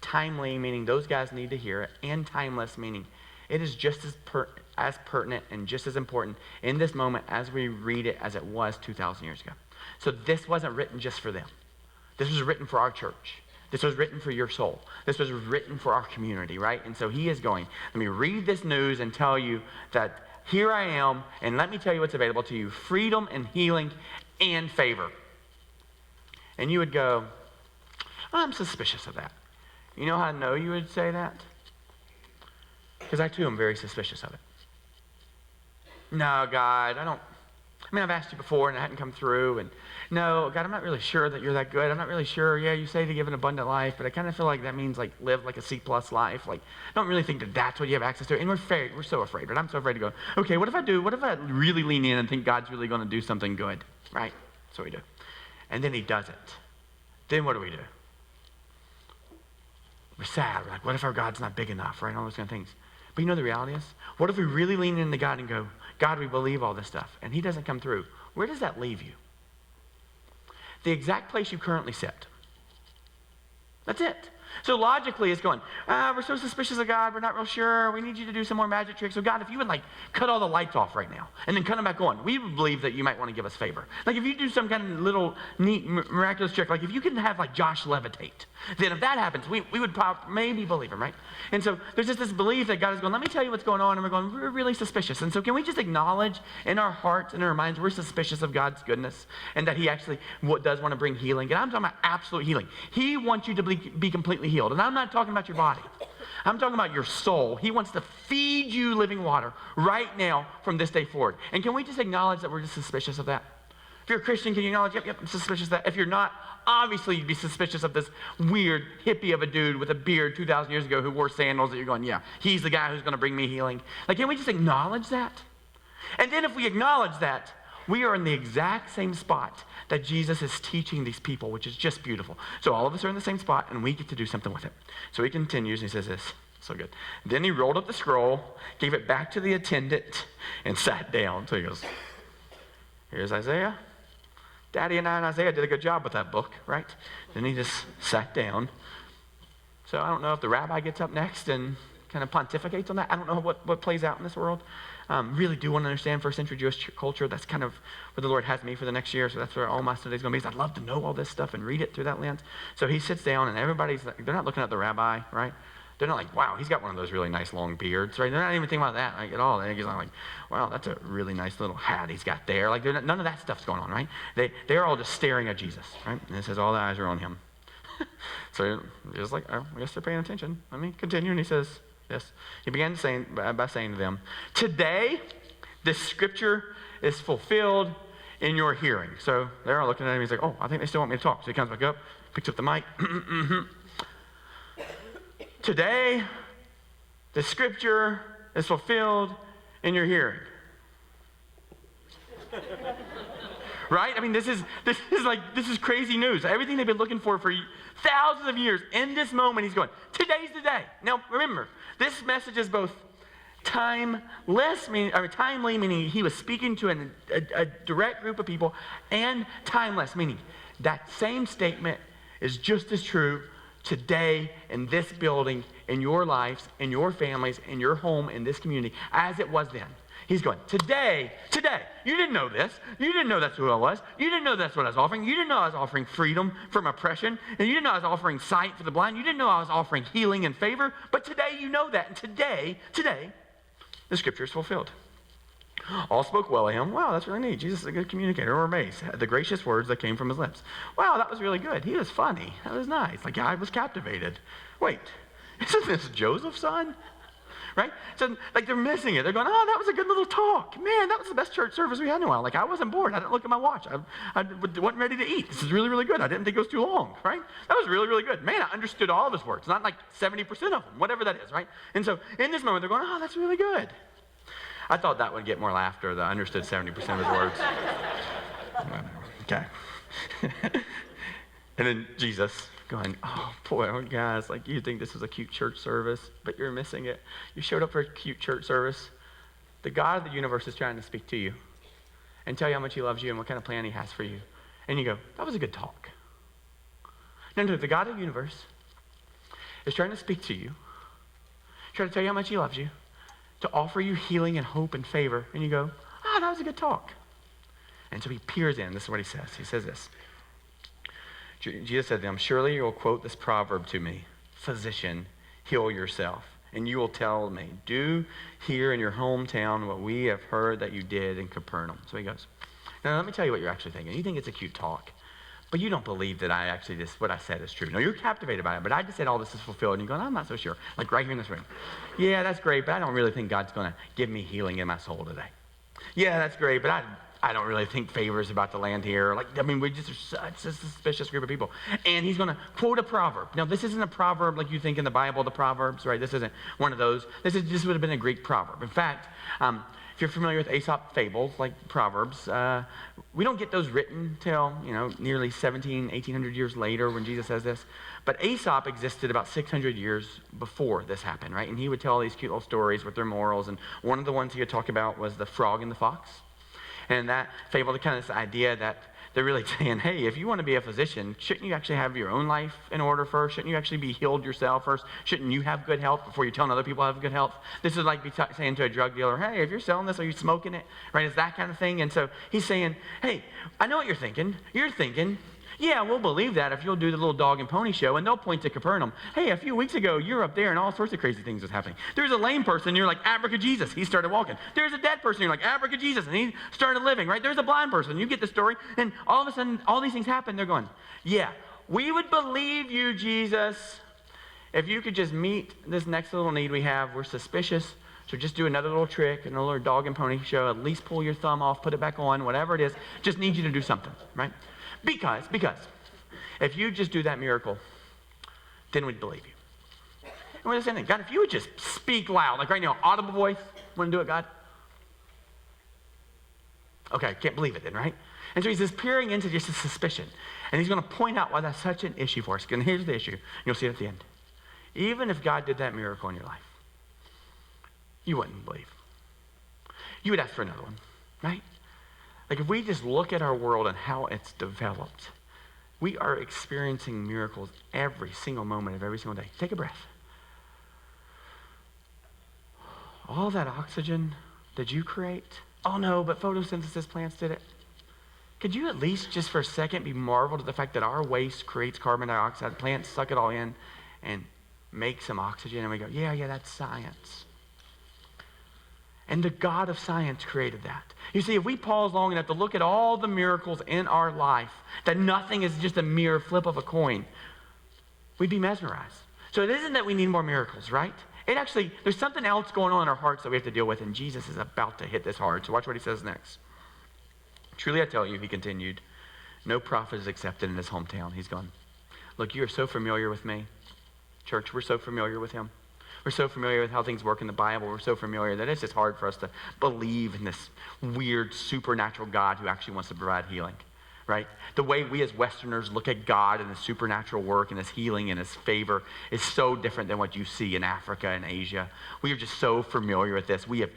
timely, meaning those guys need to hear it, and timeless, meaning it is just as pertinent and just as important in this moment as we read it as it was 2,000 years ago. So this wasn't written just for them. This was written for our church. This was written for your soul. This was written for our community, right? And so he is going, let me read this news and tell you that here I am, and let me tell you what's available to you: freedom and healing and favor. And you would go, I'm suspicious of that. You know how I know you would say that? Because I too am very suspicious of it. No, God, I've asked you before and it hadn't come through. And no, God, I'm not really sure that you're that good. I'm not really sure. Yeah, you say to give an abundant life, but I kind of feel like that means like live like a C+ life. Like, I don't really think that that's what you have access to. And we're so afraid, but I'm so afraid to go, okay, what if I do? What if I really lean in and think God's really going to do something good, right? That's what we do. And then he doesn't. Then what do? We're sad. We're like, what if our God's not big enough, right? All those kind of things. But you know the reality is, what if we really lean into God and go, God, we believe all this stuff, and he doesn't come through? Where does that leave you? The exact place you currently sit. That's it. So logically it's going, we're so suspicious of God, we're not real sure, we need you to do some more magic tricks. So God, if you would like cut all the lights off right now and then cut them back on, we would believe that you might want to give us favor. Like if you do some kind of little neat miraculous trick, like if you can have like Josh levitate, then if that happens, we would maybe believe him, right? And so there's just this belief that God is going, let me tell you what's going on, and we're really suspicious. And so can we just acknowledge in our hearts and in our minds we're suspicious of God's goodness and that he actually does want to bring healing. And I'm talking about absolute healing. He wants you to be completely healed. And I'm not talking about your body. I'm talking about your soul. He wants to feed you living water right now from this day forward. And can we just acknowledge that we're just suspicious of that? If you're a Christian, can you acknowledge, yep, I'm suspicious of that? If you're not, obviously you'd be suspicious of this weird hippie of a dude with a beard 2,000 years ago who wore sandals that you're going, yeah, he's the guy who's going to bring me healing. Like, can we just acknowledge that? And then if we acknowledge that, we are in the exact same spot that Jesus is teaching these people, which is just beautiful. So all of us are in the same spot, and we get to do something with it. So he continues, and he says this, so good. Then he rolled up the scroll, gave it back to the attendant, and sat down. So he goes, here's Isaiah. Daddy and I and Isaiah did a good job with that book, right? Then he just sat down. So I don't know if the rabbi gets up next and kind of pontificates on that. I don't know what plays out in this world. Really do want to understand first century Jewish culture. That's kind of where the Lord has me for the next year. So that's where all my study is going to be. I'd love to know all this stuff and read it through that lens. So he sits down, and everybody's like, they're not looking at the rabbi, right? They're not like, wow, he's got one of those really nice long beards, right? They're not even thinking about that like, at all. They're just like, wow, that's a really nice little hat he's got there. Like, none of that stuff's going on, right? They're all just staring at Jesus, right? And it says all the eyes are on him. So just like, oh, I guess they're paying attention. Let me continue. And he says, yes. He began by saying to them, today this scripture is fulfilled in your hearing. So they're all looking at him. He's like, oh, I think they still want me to talk. So he comes back up, picks up the mic. Today, the scripture is fulfilled in your hearing. Right? I mean, this is crazy news. Everything they've been looking for thousands of years. In this moment, he's going, today's the day. Now, remember, this message is both timely, meaning he was speaking to a direct group of people, and timeless, meaning that same statement is just as true today in this building, in your lives, in your families, in your home, in this community, as it was then. He's going, today, you didn't know this. You didn't know that's who I was. You didn't know that's what I was offering. You didn't know I was offering freedom from oppression. And you didn't know I was offering sight for the blind. You didn't know I was offering healing and favor. But today you know that. And today, the scripture is fulfilled. All spoke well of him. Wow, that's really neat. Jesus is a good communicator. We're amazed at the gracious words that came from his lips. Wow, that was really good. He was funny. That was nice. Like, I was captivated. Wait, isn't this Joseph's son? Right? So, like, they're missing it. They're going, oh, that was a good little talk. Man, that was the best church service we had in a while. Like, I wasn't bored. I didn't look at my watch. I wasn't ready to eat. This is really, really good. I didn't think it was too long, right? That was really, really good. Man, I understood all of his words. Not like 70% of them, whatever that is, right? And so, in this moment, they're going, oh, that's really good. I thought that would get more laughter, that I understood 70% of his words. Okay. And then Jesus going, oh, boy, guys, like, you think this was a cute church service, but you're missing it. You showed up for a cute church service. The God of the universe is trying to speak to you and tell you how much he loves you and what kind of plan he has for you. And you go, that was a good talk. No, the God of the universe is trying to speak to you, trying to tell you how much he loves you, to offer you healing and hope and favor. And you go, oh, that was a good talk. And so he peers in. This is what he says. He says this. Jesus said to them, surely you will quote this proverb to me, physician, heal yourself. And you will tell me, do here in your hometown what we have heard that you did in Capernaum. So he goes, now let me tell you what you're actually thinking. You think it's a cute talk, but you don't believe that what I said is true. No, you're captivated by it, but I just said all this is fulfilled. And you're going, I'm not so sure. Like right here in this room. Yeah, that's great, but I don't really think God's going to give me healing in my soul today. Yeah, that's great, but I don't really think favor is about to land here. Like, I mean, we just are such a suspicious group of people. And he's going to quote a proverb. Now, this isn't a proverb like you think in the Bible, the Proverbs, right? This isn't one of those. This would have been a Greek proverb. In fact, if you're familiar with Aesop fables, like Proverbs, we don't get those written till, nearly 1800 years later when Jesus says this. But Aesop existed about 600 years before this happened, right? And he would tell these cute little stories with their morals. And one of the ones he would talk about was the frog and the fox. And that fable, the kind of this idea that they're really saying, hey, if you want to be a physician, shouldn't you actually have your own life in order first? Shouldn't you actually be healed yourself first? Shouldn't you have good health before you're telling other people to have good health? This is like saying to a drug dealer, hey, if you're selling this, are you smoking it? Right? It's that kind of thing. And so he's saying, hey, I know what you're thinking. You're thinking, yeah, we'll believe that if you'll do the little dog and pony show, and they'll point to Capernaum. Hey, a few weeks ago, you're up there, and all sorts of crazy things was happening. There's a lame person, you're like, abracadabra, he started walking. There's a dead person, you're like, abracadabra, and he started living, right? There's a blind person, you get the story, and all of a sudden, all these things happen. They're going, yeah, we would believe you, Jesus, if you could just meet this next little need we have. We're suspicious, so just do another little trick, another dog and pony show, at least pull your thumb off, put it back on, whatever it is, just need you to do something, right? Because if you just do that miracle, then we'd believe you. And we're saying, God, if you would just speak loud, like right now, audible voice, want to do it, God? Okay, can't believe it then, right? And so he's just peering into just a suspicion. And he's going to point out why that's such an issue for us. And here's the issue. You'll see it at the end. Even if God did that miracle in your life, you wouldn't believe. You would ask for another one, right? Like if we just look at our world and how it's developed, we are experiencing miracles every single moment of every single day. Take a breath. All that oxygen, did you create? Oh no, but photosynthesis plants did it. Could you at least just for a second be marveled at the fact that our waste creates carbon dioxide, plants suck it all in and make some oxygen, and we go, yeah, that's science. And the God of science created that. You see, if we pause long enough to look at all the miracles in our life, that nothing is just a mere flip of a coin, we'd be mesmerized. So it isn't that we need more miracles, right? It actually, there's something else going on in our hearts that we have to deal with, and Jesus is about to hit this hard. So watch what he says next. Truly I tell you, he continued, no prophet is accepted in his hometown. He's gone, look, you are so familiar with me. Church, we're so familiar with him. We're so familiar with how things work in the Bible. We're so familiar that it's just hard for us to believe in this weird supernatural God who actually wants to provide healing. right? The way we as Westerners look at God and his supernatural work and his healing and his favor is so different than what you see in Africa and Asia. We are just so familiar with this. We have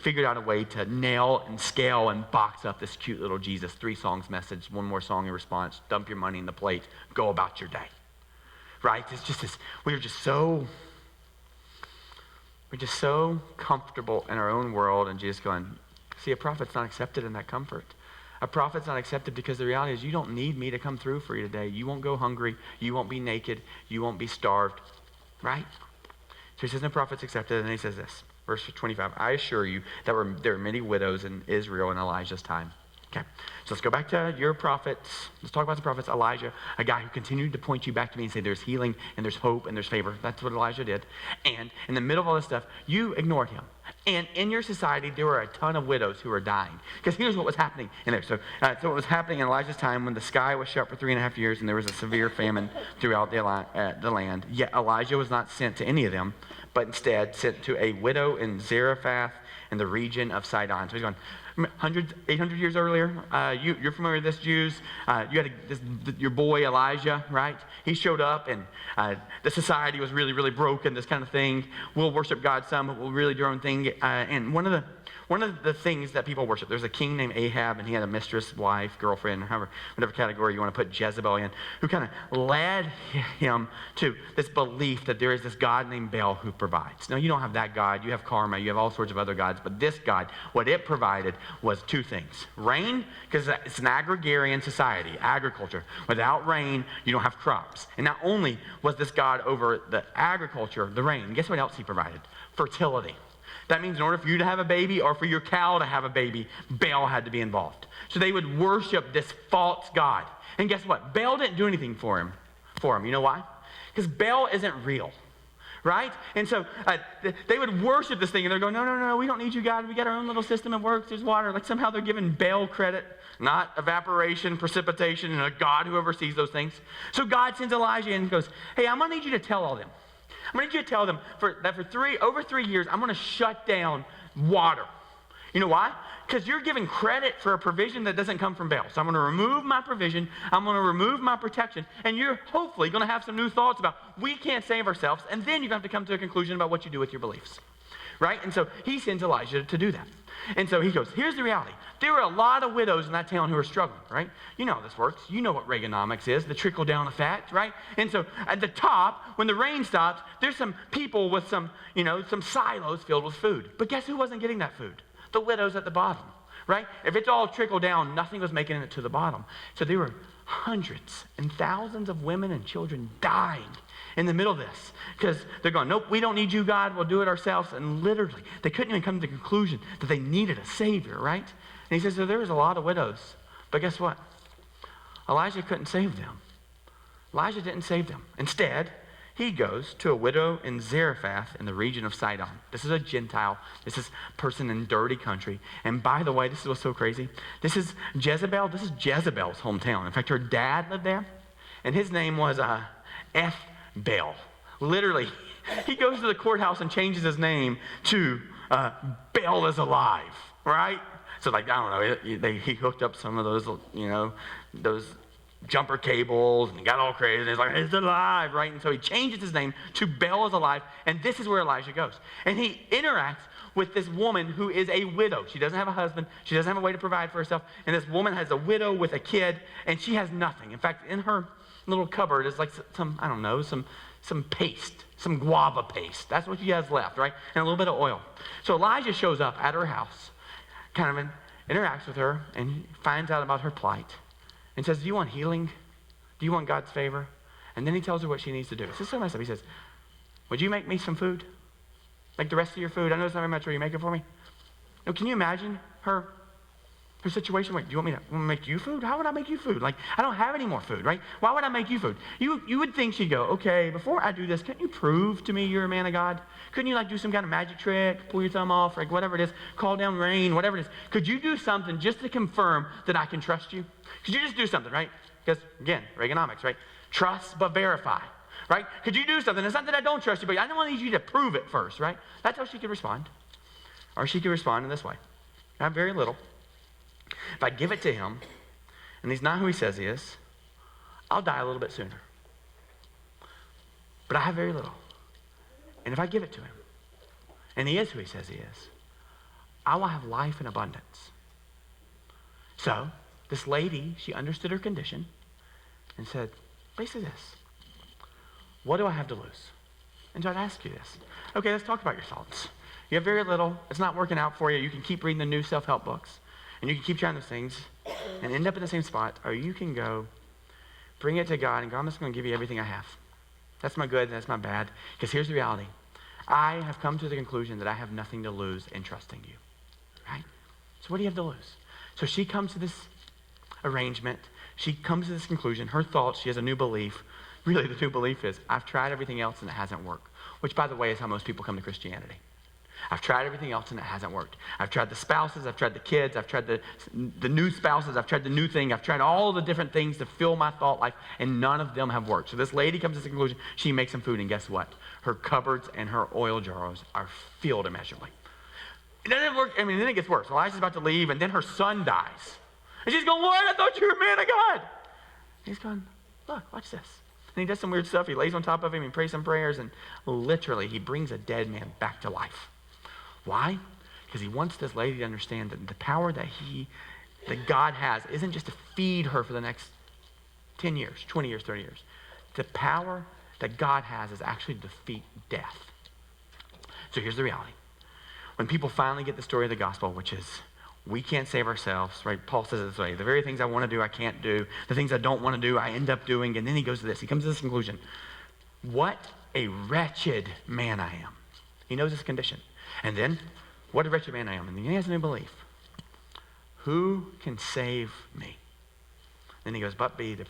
figured out a way to nail and scale and box up this cute little Jesus. 3 songs message, 1 more song in response, dump your money in the plate, go about your day. Right? It's just this, we're just so comfortable in our own world and just going, see, a prophet's not accepted in that comfort. A prophet's not accepted because the reality is you don't need me to come through for you today. You won't go hungry. You won't be naked. You won't be starved. Right? So he says no prophet's accepted, and then he says this, verse 25, I assure you that there are many widows in Israel in Elijah's time. Okay, so let's go back to your prophets. Let's talk about the prophets. Elijah, a guy who continued to point you back to me and say there's healing and there's hope and there's favor. That's what Elijah did. And in the middle of all this stuff, you ignored him. And in your society, there were a ton of widows who were dying. Because here's what was happening in there. So what was happening in Elijah's time when the sky was shut for 3.5 years and there was a severe famine throughout the land. Yet Elijah was not sent to any of them, but instead sent to a widow in Zarephath in the region of Sidon. So he's going, 800 years earlier, you're familiar with this, Jews. You had your boy Elijah, right? He showed up, and the society was really, really broken, this kind of thing. We'll worship God some, but we'll really do our own thing. And one of the things that people worship, there's a king named Ahab, and he had a mistress, wife, girlfriend, whatever category you want to put Jezebel in, who kind of led him to this belief that there is this God named Baal who provides. Now, you don't have that God. You have karma. You have all sorts of other gods. But this God, what it provided was 2 things. Rain, because it's an agrarian society, agriculture. Without rain, you don't have crops. And not only was this God over the agriculture, the rain, guess what else he provided? Fertility. That means in order for you to have a baby or for your cow to have a baby, Baal had to be involved. So they would worship this false god. And guess what? Baal didn't do anything for him. You know why? Because Baal isn't real. Right? And so they would worship this thing, and they're going, no, we don't need you, God. We got our own little system. It works. There's water. Like somehow they're giving Baal credit, not evaporation, precipitation, and a God who oversees those things. So God sends Elijah in and goes, hey, I'm going to need you to tell all them. I'm going to need you to tell them that for over 3 years, I'm going to shut down water. You know why? Because you're giving credit for a provision that doesn't come from Baal. So I'm going to remove my provision. I'm going to remove my protection. And you're hopefully going to have some new thoughts about we can't save ourselves. And then you're going to have to come to a conclusion about what you do with your beliefs. Right? And so he sends Elijah to do that. And so he goes, here's the reality. There were a lot of widows in that town who were struggling, right? You know how this works. You know what Reaganomics is, the trickle-down effect, right? And so at the top, when the rain stops, there's some people with some silos filled with food. But guess who wasn't getting that food? The widows at the bottom, right? If it's all trickled down, nothing was making it to the bottom. So there were hundreds and thousands of women and children dying in the middle of this because they're going, nope, we don't need you, God. We'll do it ourselves. And literally, they couldn't even come to the conclusion that they needed a Savior, right? And he says, so there was a lot of widows. But guess what? Elijah couldn't save them. Elijah didn't save them. Instead, he goes to a widow in Zarephath in the region of Sidon. This is a Gentile. This is a person in dirty country. And by the way, this is what's so crazy. This is Jezebel. This is Jezebel's hometown. In fact, her dad lived there, and his name was Baal. Literally, he goes to the courthouse and changes his name to Baal is alive, right? So like, I don't know, he hooked up some of those, those jumper cables and got all crazy. And he's like, it's alive, right? And so he changes his name to Baal is alive, and this is where Elijah goes. And he interacts with this woman who is a widow. She doesn't have a husband. She doesn't have a way to provide for herself. And this woman has a widow with a kid, and she has nothing. In fact, in her little cupboard is like some paste, some guava paste. That's what she has left, right? And a little bit of oil. So Elijah shows up at her house, kind of interacts with her, and finds out about her plight and says, do you want healing? Do you want God's favor? And then he tells her what she needs to do. This is so messed up. He says, would you make me some food? Like the rest of your food? I know it's not very much. Will you make it for me? No, can you imagine her situation? Wait, do you want me to make you food? How would I make you food? Like, I don't have any more food, right? Why would I make you food? You would think she'd go, okay, before I do this, can't you prove to me you're a man of God? Couldn't you do some kind of magic trick, pull your thumb off, like whatever it is, call down rain, whatever it is? Could you do something just to confirm that I can trust you? Could you just do something, right? Because, again, Reaganomics, right? Trust but verify, right? Could you do something? It's not that I don't trust you, but I don't want you to prove it first, right? That's how she could respond. Or she could respond in this way. I have very little. If I give it to him, and he's not who he says he is, I'll die a little bit sooner. But I have very little. And if I give it to him, and he is who he says he is, I will have life in abundance. So, this lady, she understood her condition and said, basically this: what do I have to lose? And so I'd ask you this. Okay, let's talk about your thoughts. You have very little. It's not working out for you. You can keep reading the new self-help books, and you can keep trying those things and end up in the same spot, or you can go bring it to God and go, I'm just going to give you everything I have. That's my good, that's my bad. Because here's the reality. I have come to the conclusion that I have nothing to lose in trusting you. Right? So what do you have to lose? So she comes to this arrangement. She comes to this conclusion. Her thoughts, she has a new belief. Really, the new belief is, I've tried everything else and it hasn't worked. Which, by the way, is how most people come to Christianity. I've tried everything else and it hasn't worked. I've tried the spouses, I've tried the kids, I've tried the new spouses, I've tried the new thing, I've tried all the different things to fill my thought life, and none of them have worked. So this lady comes to this conclusion. She makes some food, and guess what? Her cupboards and her oil jars are filled immeasurably. It doesn't work. I mean, then it gets worse. Elijah's about to leave, and then her son dies. And she's going, what? I thought you were a man of God. And he's going, look, watch this. And he does some weird stuff. He lays on top of him, he prays some prayers, and literally he brings a dead man back to life. Why? Because he wants this lady to understand that the power that God has isn't just to feed her for the next 10 years, 20 years, 30 years. The power that God has is actually to defeat death. So here's the reality. When people finally get the story of the gospel, which is, we can't save ourselves, right? Paul says it this way: the very things I want to do, I can't do. The things I don't want to do, I end up doing. And then he goes to this. He comes to this conclusion. What a wretched man I am. He knows his condition. And then, what a wretched man I am. And then he has a new belief. Who can save me? Then he goes, but be the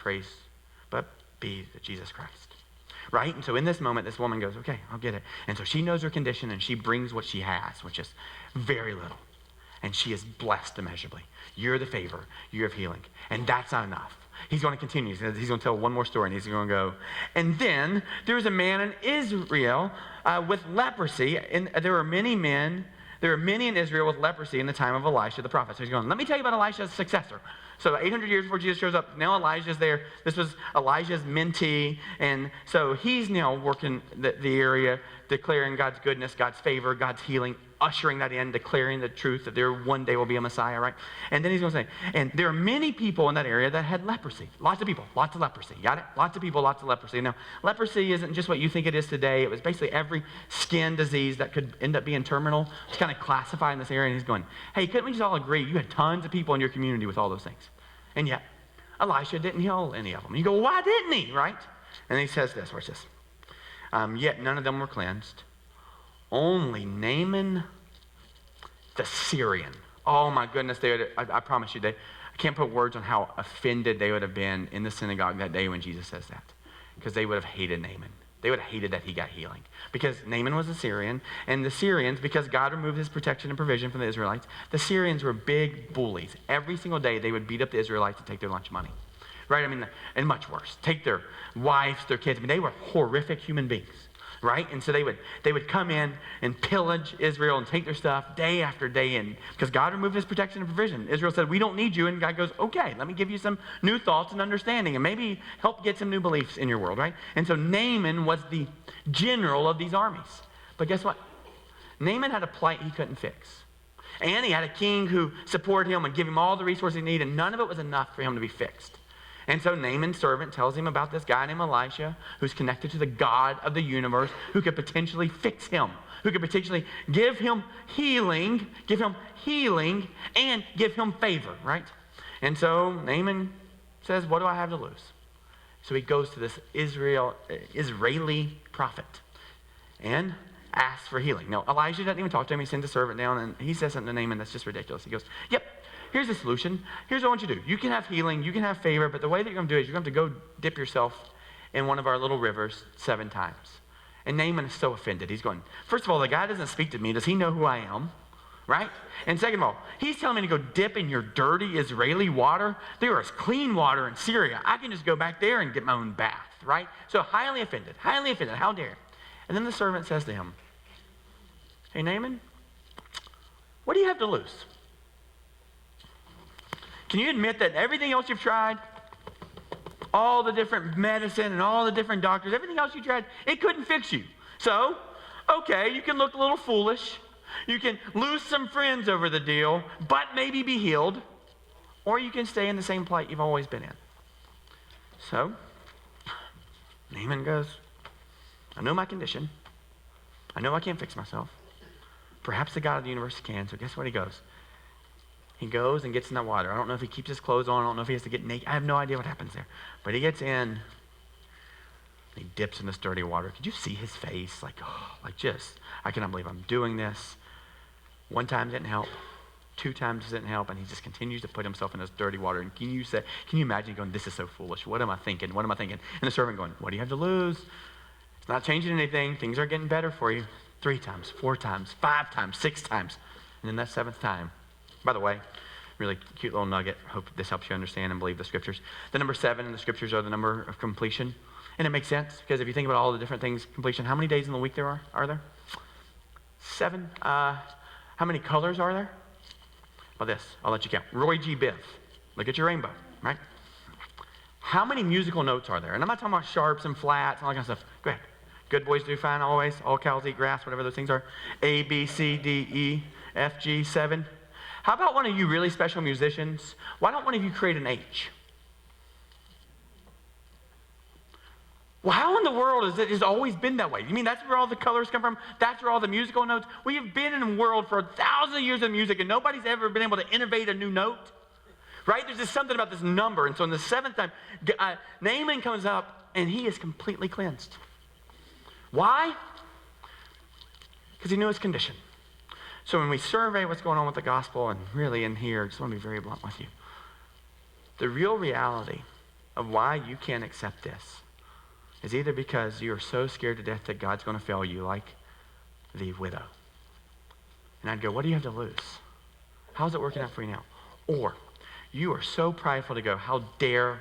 Jesus Christ. Right? And so in this moment, this woman goes, okay, I'll get it. And so she knows her condition, and she brings what she has, which is very little. And she is blessed immeasurably. You're the favor. You have healing. And that's not enough. He's going to continue. He's going to tell one more story, and he's going to go, and then there was a man in Israel with leprosy, and there were many in Israel with leprosy in the time of Elisha the prophet. So he's going, let me tell you about Elisha's successor. So 800 years before Jesus shows up, now Elijah's there. This was Elijah's mentee, and so he's now working the area, declaring God's goodness, God's favor, God's healing, ushering that in, declaring the truth that there one day will be a Messiah, right? And then he's going to say, and there are many people in that area that had leprosy. Lots of people, lots of leprosy. Got it? Lots of people, lots of leprosy. Now, leprosy isn't just what you think it is today. It was basically every skin disease that could end up being terminal. It's kind of classified in this area, and he's going, hey, couldn't we just all agree? You had tons of people in your community with all those things. And yet, Elisha didn't heal any of them. You go, well, why didn't he, right? And he says this, watch this. Yet none of them were cleansed. Only Naaman the Syrian. Oh my goodness, I promise you, I can't put words on how offended they would have been in the synagogue that day when Jesus says that. Because they would have hated Naaman. They would have hated that he got healing. Because Naaman was a Syrian, and the Syrians, because God removed his protection and provision from the Israelites, the Syrians were big bullies. Every single day they would beat up the Israelites to take their lunch money. Right? I mean, and much worse. Take their wives, their kids. I mean, they were horrific human beings. Right? And so they would come in and pillage Israel and take their stuff day after day, and because God removed his protection and provision. Israel said, we don't need you, and God goes, okay, let me give you some new thoughts and understanding, and maybe help get some new beliefs in your world, right? And so Naaman was the general of these armies. But guess what? Naaman had a plight he couldn't fix. And he had a king who supported him and gave him all the resources he needed, and none of it was enough for him to be fixed. And so Naaman's servant tells him about this guy named Elisha, who's connected to the God of the universe, who could potentially fix him, who could potentially give him healing, and give him favor, right? And so Naaman says, what do I have to lose? So he goes to this Israeli prophet and asks for healing. Now, Elijah doesn't even talk to him. He sends a servant down, and he says something to Naaman that's just ridiculous. He goes, yep. Here's the solution. Here's what I want you to do. You can have healing, you can have favor, but the way that you're going to do it is you're going to have to go dip yourself in one of our little rivers 7 times. And Naaman is so offended. He's going, first of all, the guy doesn't speak to me. Does he know who I am? Right? And second of all, he's telling me to go dip in your dirty Israeli water. There is clean water in Syria. I can just go back there and get my own bath, right? So highly offended. How dare. And then the servant says to him, hey, Naaman, what do you have to lose? Can you admit that everything else you've tried, all the different medicine and all the different doctors, everything else you tried, it couldn't fix you. So, okay, you can look a little foolish. You can lose some friends over the deal, but maybe be healed. Or you can stay in the same plight you've always been in. So, Naaman goes, I know my condition. I know I can't fix myself. Perhaps the God of the universe can. So guess what he goes? He goes and gets in that water. I don't know if he keeps his clothes on. I don't know if he has to get naked. I have no idea what happens there. But he gets in. He dips in this dirty water. Could you see his face? Like just, I cannot believe I'm doing this. One time didn't help. 2 times didn't help. And he just continues to put himself in this dirty water. And can you imagine going, this is so foolish. What am I thinking? What am I thinking? And the servant going, what do you have to lose? It's not changing anything. Things are getting better for you. 3 times, 4 times, 5 times, 6 times. And then that 7th time. By the way, really cute little nugget. Hope this helps you understand and believe the scriptures. The number 7 in the scriptures are the number of completion. And it makes sense because if you think about all the different things, completion, how many days in the week are there? 7. How many colors are there? Well, this, I'll let you count. Roy G. Biv. Look at your rainbow, right? How many musical notes are there? And I'm not talking about sharps and flats and all that kind of stuff. Go ahead. Good boys do fine always. All cows eat grass, whatever those things are. A, B, C, D, E, F, G, 7. How about one of you really special musicians? Why don't one of you create an H? Well, how in the world is it has always been that way? You mean that's where all the colors come from? That's where all the musical notes? We have been in a world for thousands of years of music, and nobody's ever been able to innovate a new note. Right? There's just something about this number. And so in the 7th time, Naaman comes up, and he is completely cleansed. Why? Because he knew his condition. So when we survey what's going on with the gospel, and really in here, I just want to be very blunt with you. The real reality of why you can't accept this is either because you are so scared to death that God's going to fail you, like the widow. And I'd go, what do you have to lose? How's it working out for you now? Or you are so prideful to go, how dare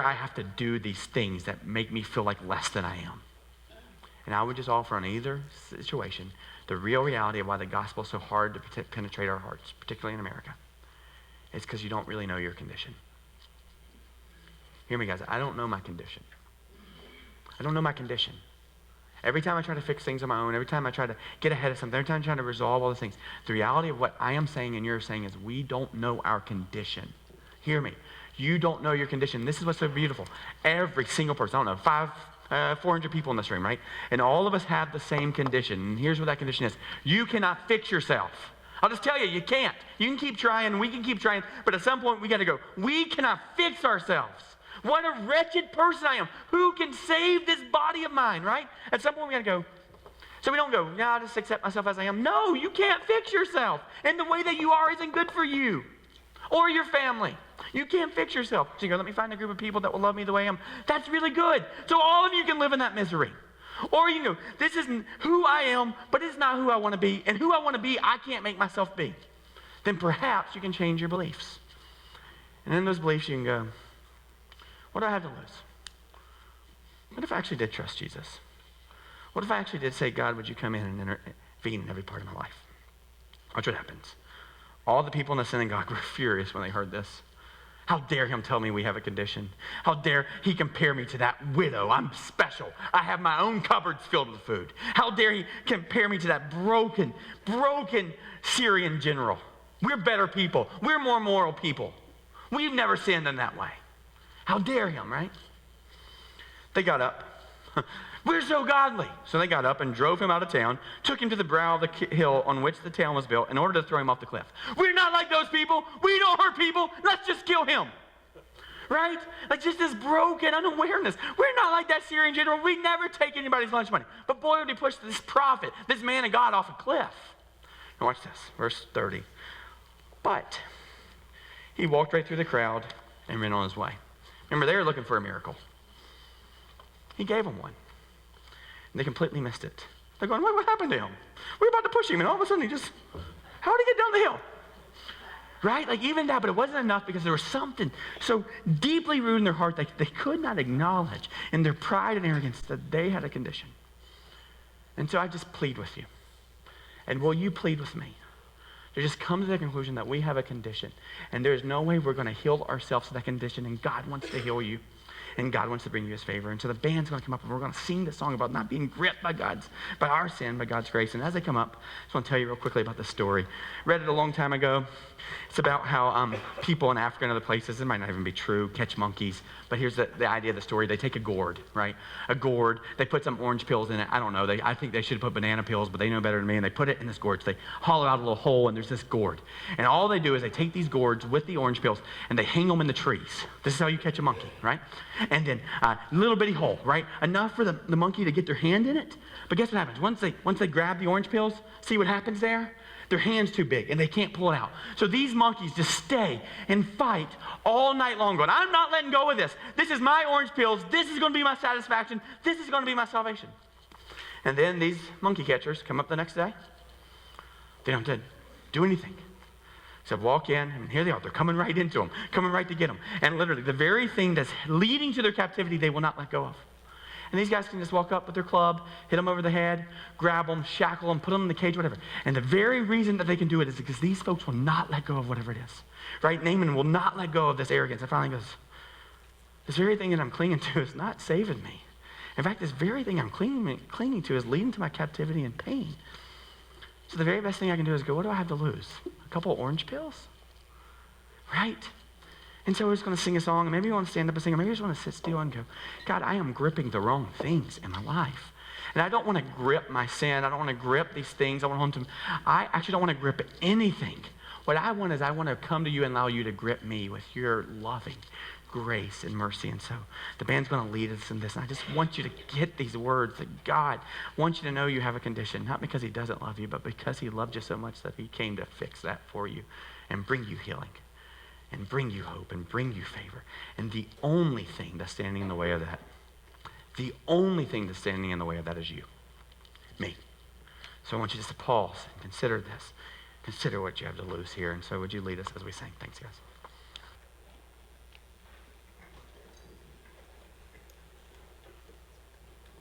I have to do these things that make me feel like less than I am? And I would just offer on either situation the real reality of why the gospel is so hard to penetrate our hearts, particularly in America. It's because you don't really know your condition. Hear me, guys. I don't know my condition. I don't know my condition. Every time I try to fix things on my own, every time I try to get ahead of something, every time I try to resolve all these things, the reality of what I am saying and you're saying is we don't know our condition. Hear me. You don't know your condition. This is what's so beautiful. Every single person, I don't know, 400 people in this room, right? And all of us have the same condition. And here's what that condition is. You cannot fix yourself. I'll just tell you, you can't. You can keep trying, we can keep trying, but at some point we got to go. We cannot fix ourselves. What a wretched person I am. Who can save this body of mine, right? At some point we got to go. So we don't go, I'll just accept myself as I am. No, you can't fix yourself. And the way that you are isn't good for you or your family. You can't fix yourself. So you go, let me find a group of people that will love me the way I am. That's really good. So all of you can live in that misery. Or you go, this isn't who I am, but it's not who I want to be. And who I want to be, I can't make myself be. Then perhaps you can change your beliefs. And in those beliefs you can go, what do I have to lose? What if I actually did trust Jesus? What if I actually did say, God, would you come in and intervene in every part of my life? Watch what happens. All the people in the synagogue were furious when they heard this. How dare him tell me we have a condition? How dare he compare me to that widow? I'm special. I have my own cupboards filled with food. How dare he compare me to that broken Syrian general? We're better people. We're more moral people. We've never sinned in that way. How dare him, right? They got up. We're so godly. So they got up and drove him out of town, took him to the brow of the hill on which the town was built in order to throw him off the cliff. We're not like those people. We don't hurt people. Let's just kill him. Right? Like just this broken unawareness. We're not like that Syrian general. We never take anybody's lunch money. But boy, would he push this prophet, this man of God, off a cliff. Now watch this, verse 30. But he walked right through the crowd and ran on his way. Remember, they were looking for a miracle. He gave them one. And they completely missed it. They're going, what happened to him? We're about to push him, and all of a sudden how did he get down the hill? Right? Like even that, but it wasn't enough because there was something so deeply rooted in their heart that they could not acknowledge in their pride and arrogance that they had a condition. And so I just plead with you. And will you plead with me There just comes to the conclusion that we have a condition, and there's no way we're going to heal ourselves to that condition, and God wants to heal you, and God wants to bring you his favor. And so the band's going to come up, and we're going to sing this song about not being gripped by our sin, by God's grace. And as they come up, I just want to tell you real quickly about this story. Read it a long time ago. It's about how people in Africa and other places, it might not even be true, catch monkeys. But here's the idea of the story. They take a gourd, right? A gourd. They put some orange peels in it. I don't know. I think they should have put banana peels, but they know better than me. And they put it in this gourd. So they hollow out a little hole, and there's this gourd. And all they do is they take these gourds with the orange peels, and they hang them in the trees. This is how you catch a monkey, right? And then a little bitty hole, right? Enough for the monkey to get their hand in it. But guess what happens? Once they grab the orange peels, see what happens there? Their hand's too big, and they can't pull it out. So these monkeys just stay and fight all night long going, I'm not letting go of this. This is my orange peels. This is going to be my satisfaction. This is going to be my salvation. And then these monkey catchers come up the next day. They don't do anything. Except walk in, and here they are. They're coming right into them, coming right to get them. And literally, the very thing that's leading to their captivity, they will not let go of. And these guys can just walk up with their club, hit them over the head, grab them, shackle them, put them in the cage, whatever. And the very reason that they can do it is because these folks will not let go of whatever it is. Right? Naaman will not let go of this arrogance. And finally goes, this very thing that I'm clinging to is not saving me. In fact, this very thing I'm clinging to is leading to my captivity and pain. So the very best thing I can do is go, what do I have to lose? A couple of orange pills? Right? And so we're just going to sing a song, and maybe you want to stand up and sing, or maybe you just want to sit still and go, God, I am gripping the wrong things in my life. And I don't want to grip my sin. I don't want to grip these things. I actually don't want to grip anything. What I want is I want to come to you and allow you to grip me with your loving grace and mercy. And so the band's going to lead us in this. And I just want you to get these words that God wants you to know you have a condition, not because he doesn't love you, but because he loved you so much that he came to fix that for you and bring you healing, and bring you hope, and bring you favor. And the only thing that's standing in the way of that, is you, me. So I want you just to pause and consider this. Consider what you have to lose here. And so would you lead us as we sing? Thanks, guys.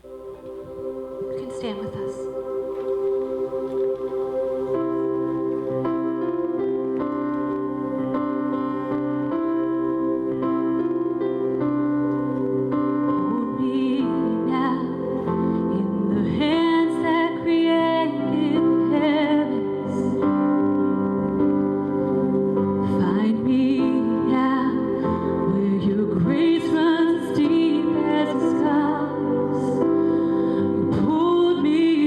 You can stand with us. Me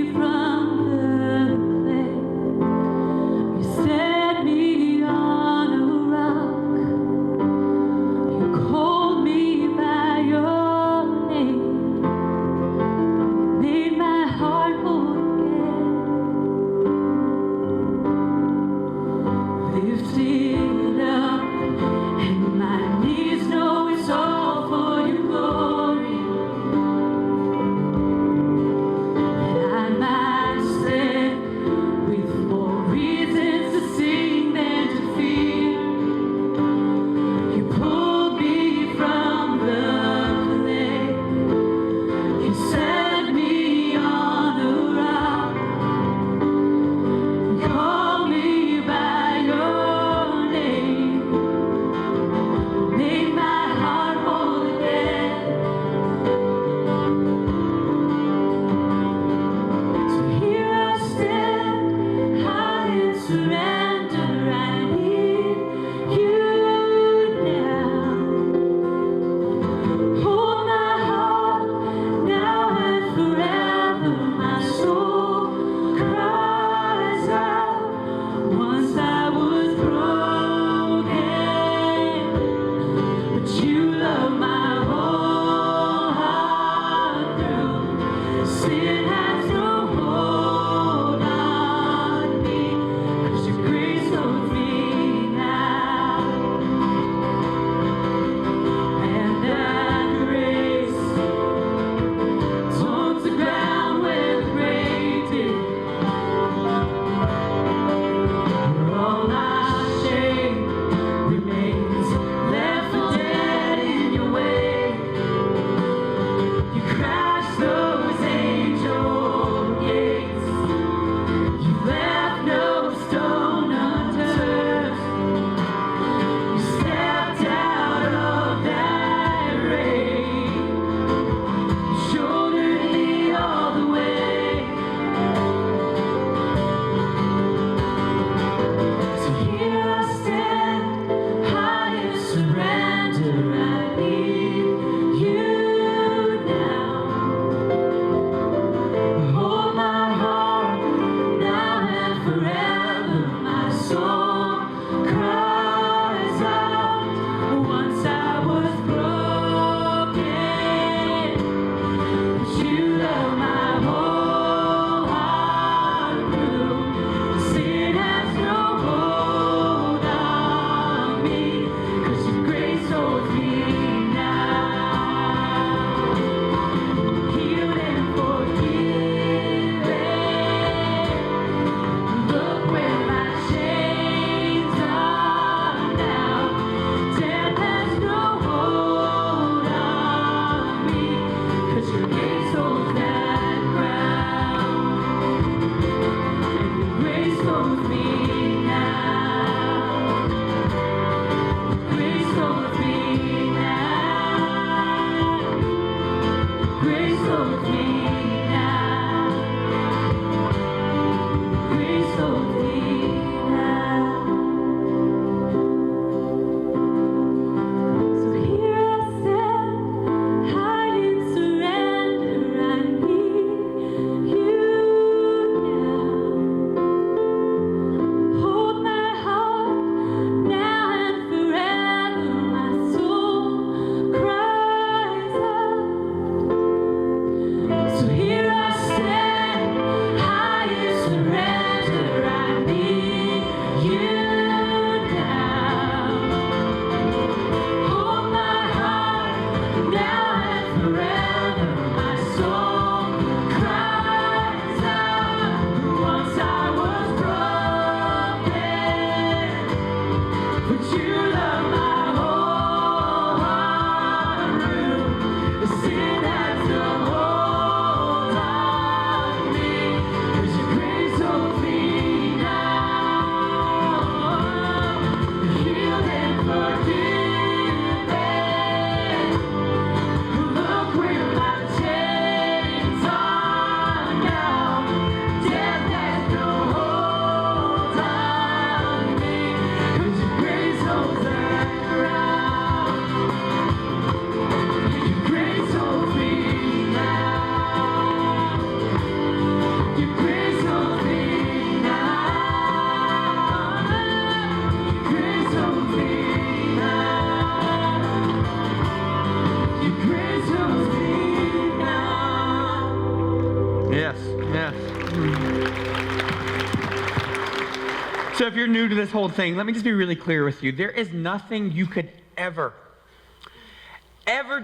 So if you're new to this whole thing, let me just be really clear with you. There is nothing you could ever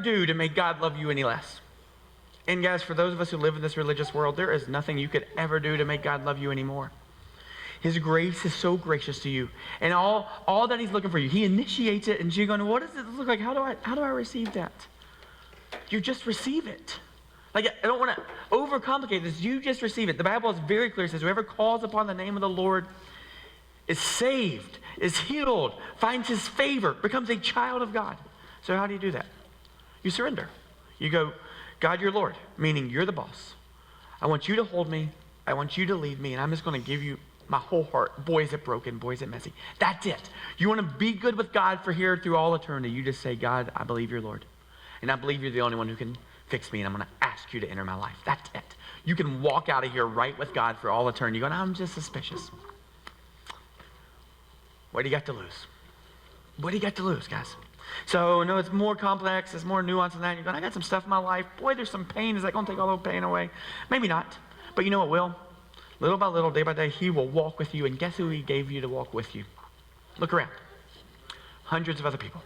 do to make God love you any less. And guys, for those of us who live in this religious world, there is nothing you could ever do to make God love you anymore. His grace is so gracious to you. And all that he's looking for you, he initiates it, and you're going, what does it look like? How do I receive that? You just receive it. Like, I don't want to overcomplicate this. You just receive it. The Bible is very clear. It says, whoever calls upon the name of the Lord is saved, is healed, finds his favor, becomes a child of God. So how do you do that? You surrender. You go, God, you're Lord, meaning you're the boss. I want you to hold me. I want you to lead me, and I'm just going to give you my whole heart. Boy, is it broken. Boy, is it messy. That's it. You want to be good with God for here through all eternity. You just say, God, I believe you're Lord. And I believe you're the only one who can fix me, and I'm going to ask you to enter my life. That's it. You can walk out of here right with God for all eternity. You're going, I'm just suspicious. What do you got to lose? What do you got to lose, guys? So, no, it's more complex. It's more nuanced than that. You're going, I got some stuff in my life. Boy, there's some pain. Is that going to take all the pain away? Maybe not. But you know what will? Little by little, day by day, he will walk with you. And guess who he gave you to walk with you? Look around. Hundreds of other people.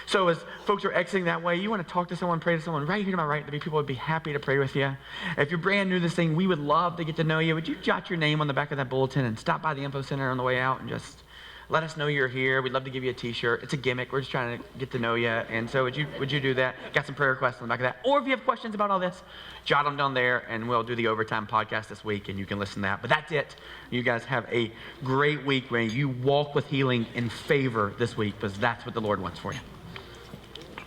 So as folks are exiting that way, you want to talk to someone, pray to someone, right here to my right, there'll be people who would be happy to pray with you. If you're brand new to this thing, we would love to get to know you. Would you jot your name on the back of that bulletin and stop by the info center on the way out and just let us know you're here. We'd love to give you a t-shirt. It's a gimmick. We're just trying to get to know you. And so would you do that? Got some prayer requests on the back of that. Or if you have questions about all this, jot them down there, and we'll do the Overtime podcast this week, and you can listen to that. But that's it. You guys have a great week where you walk with healing and favor this week, because that's what the Lord wants for you.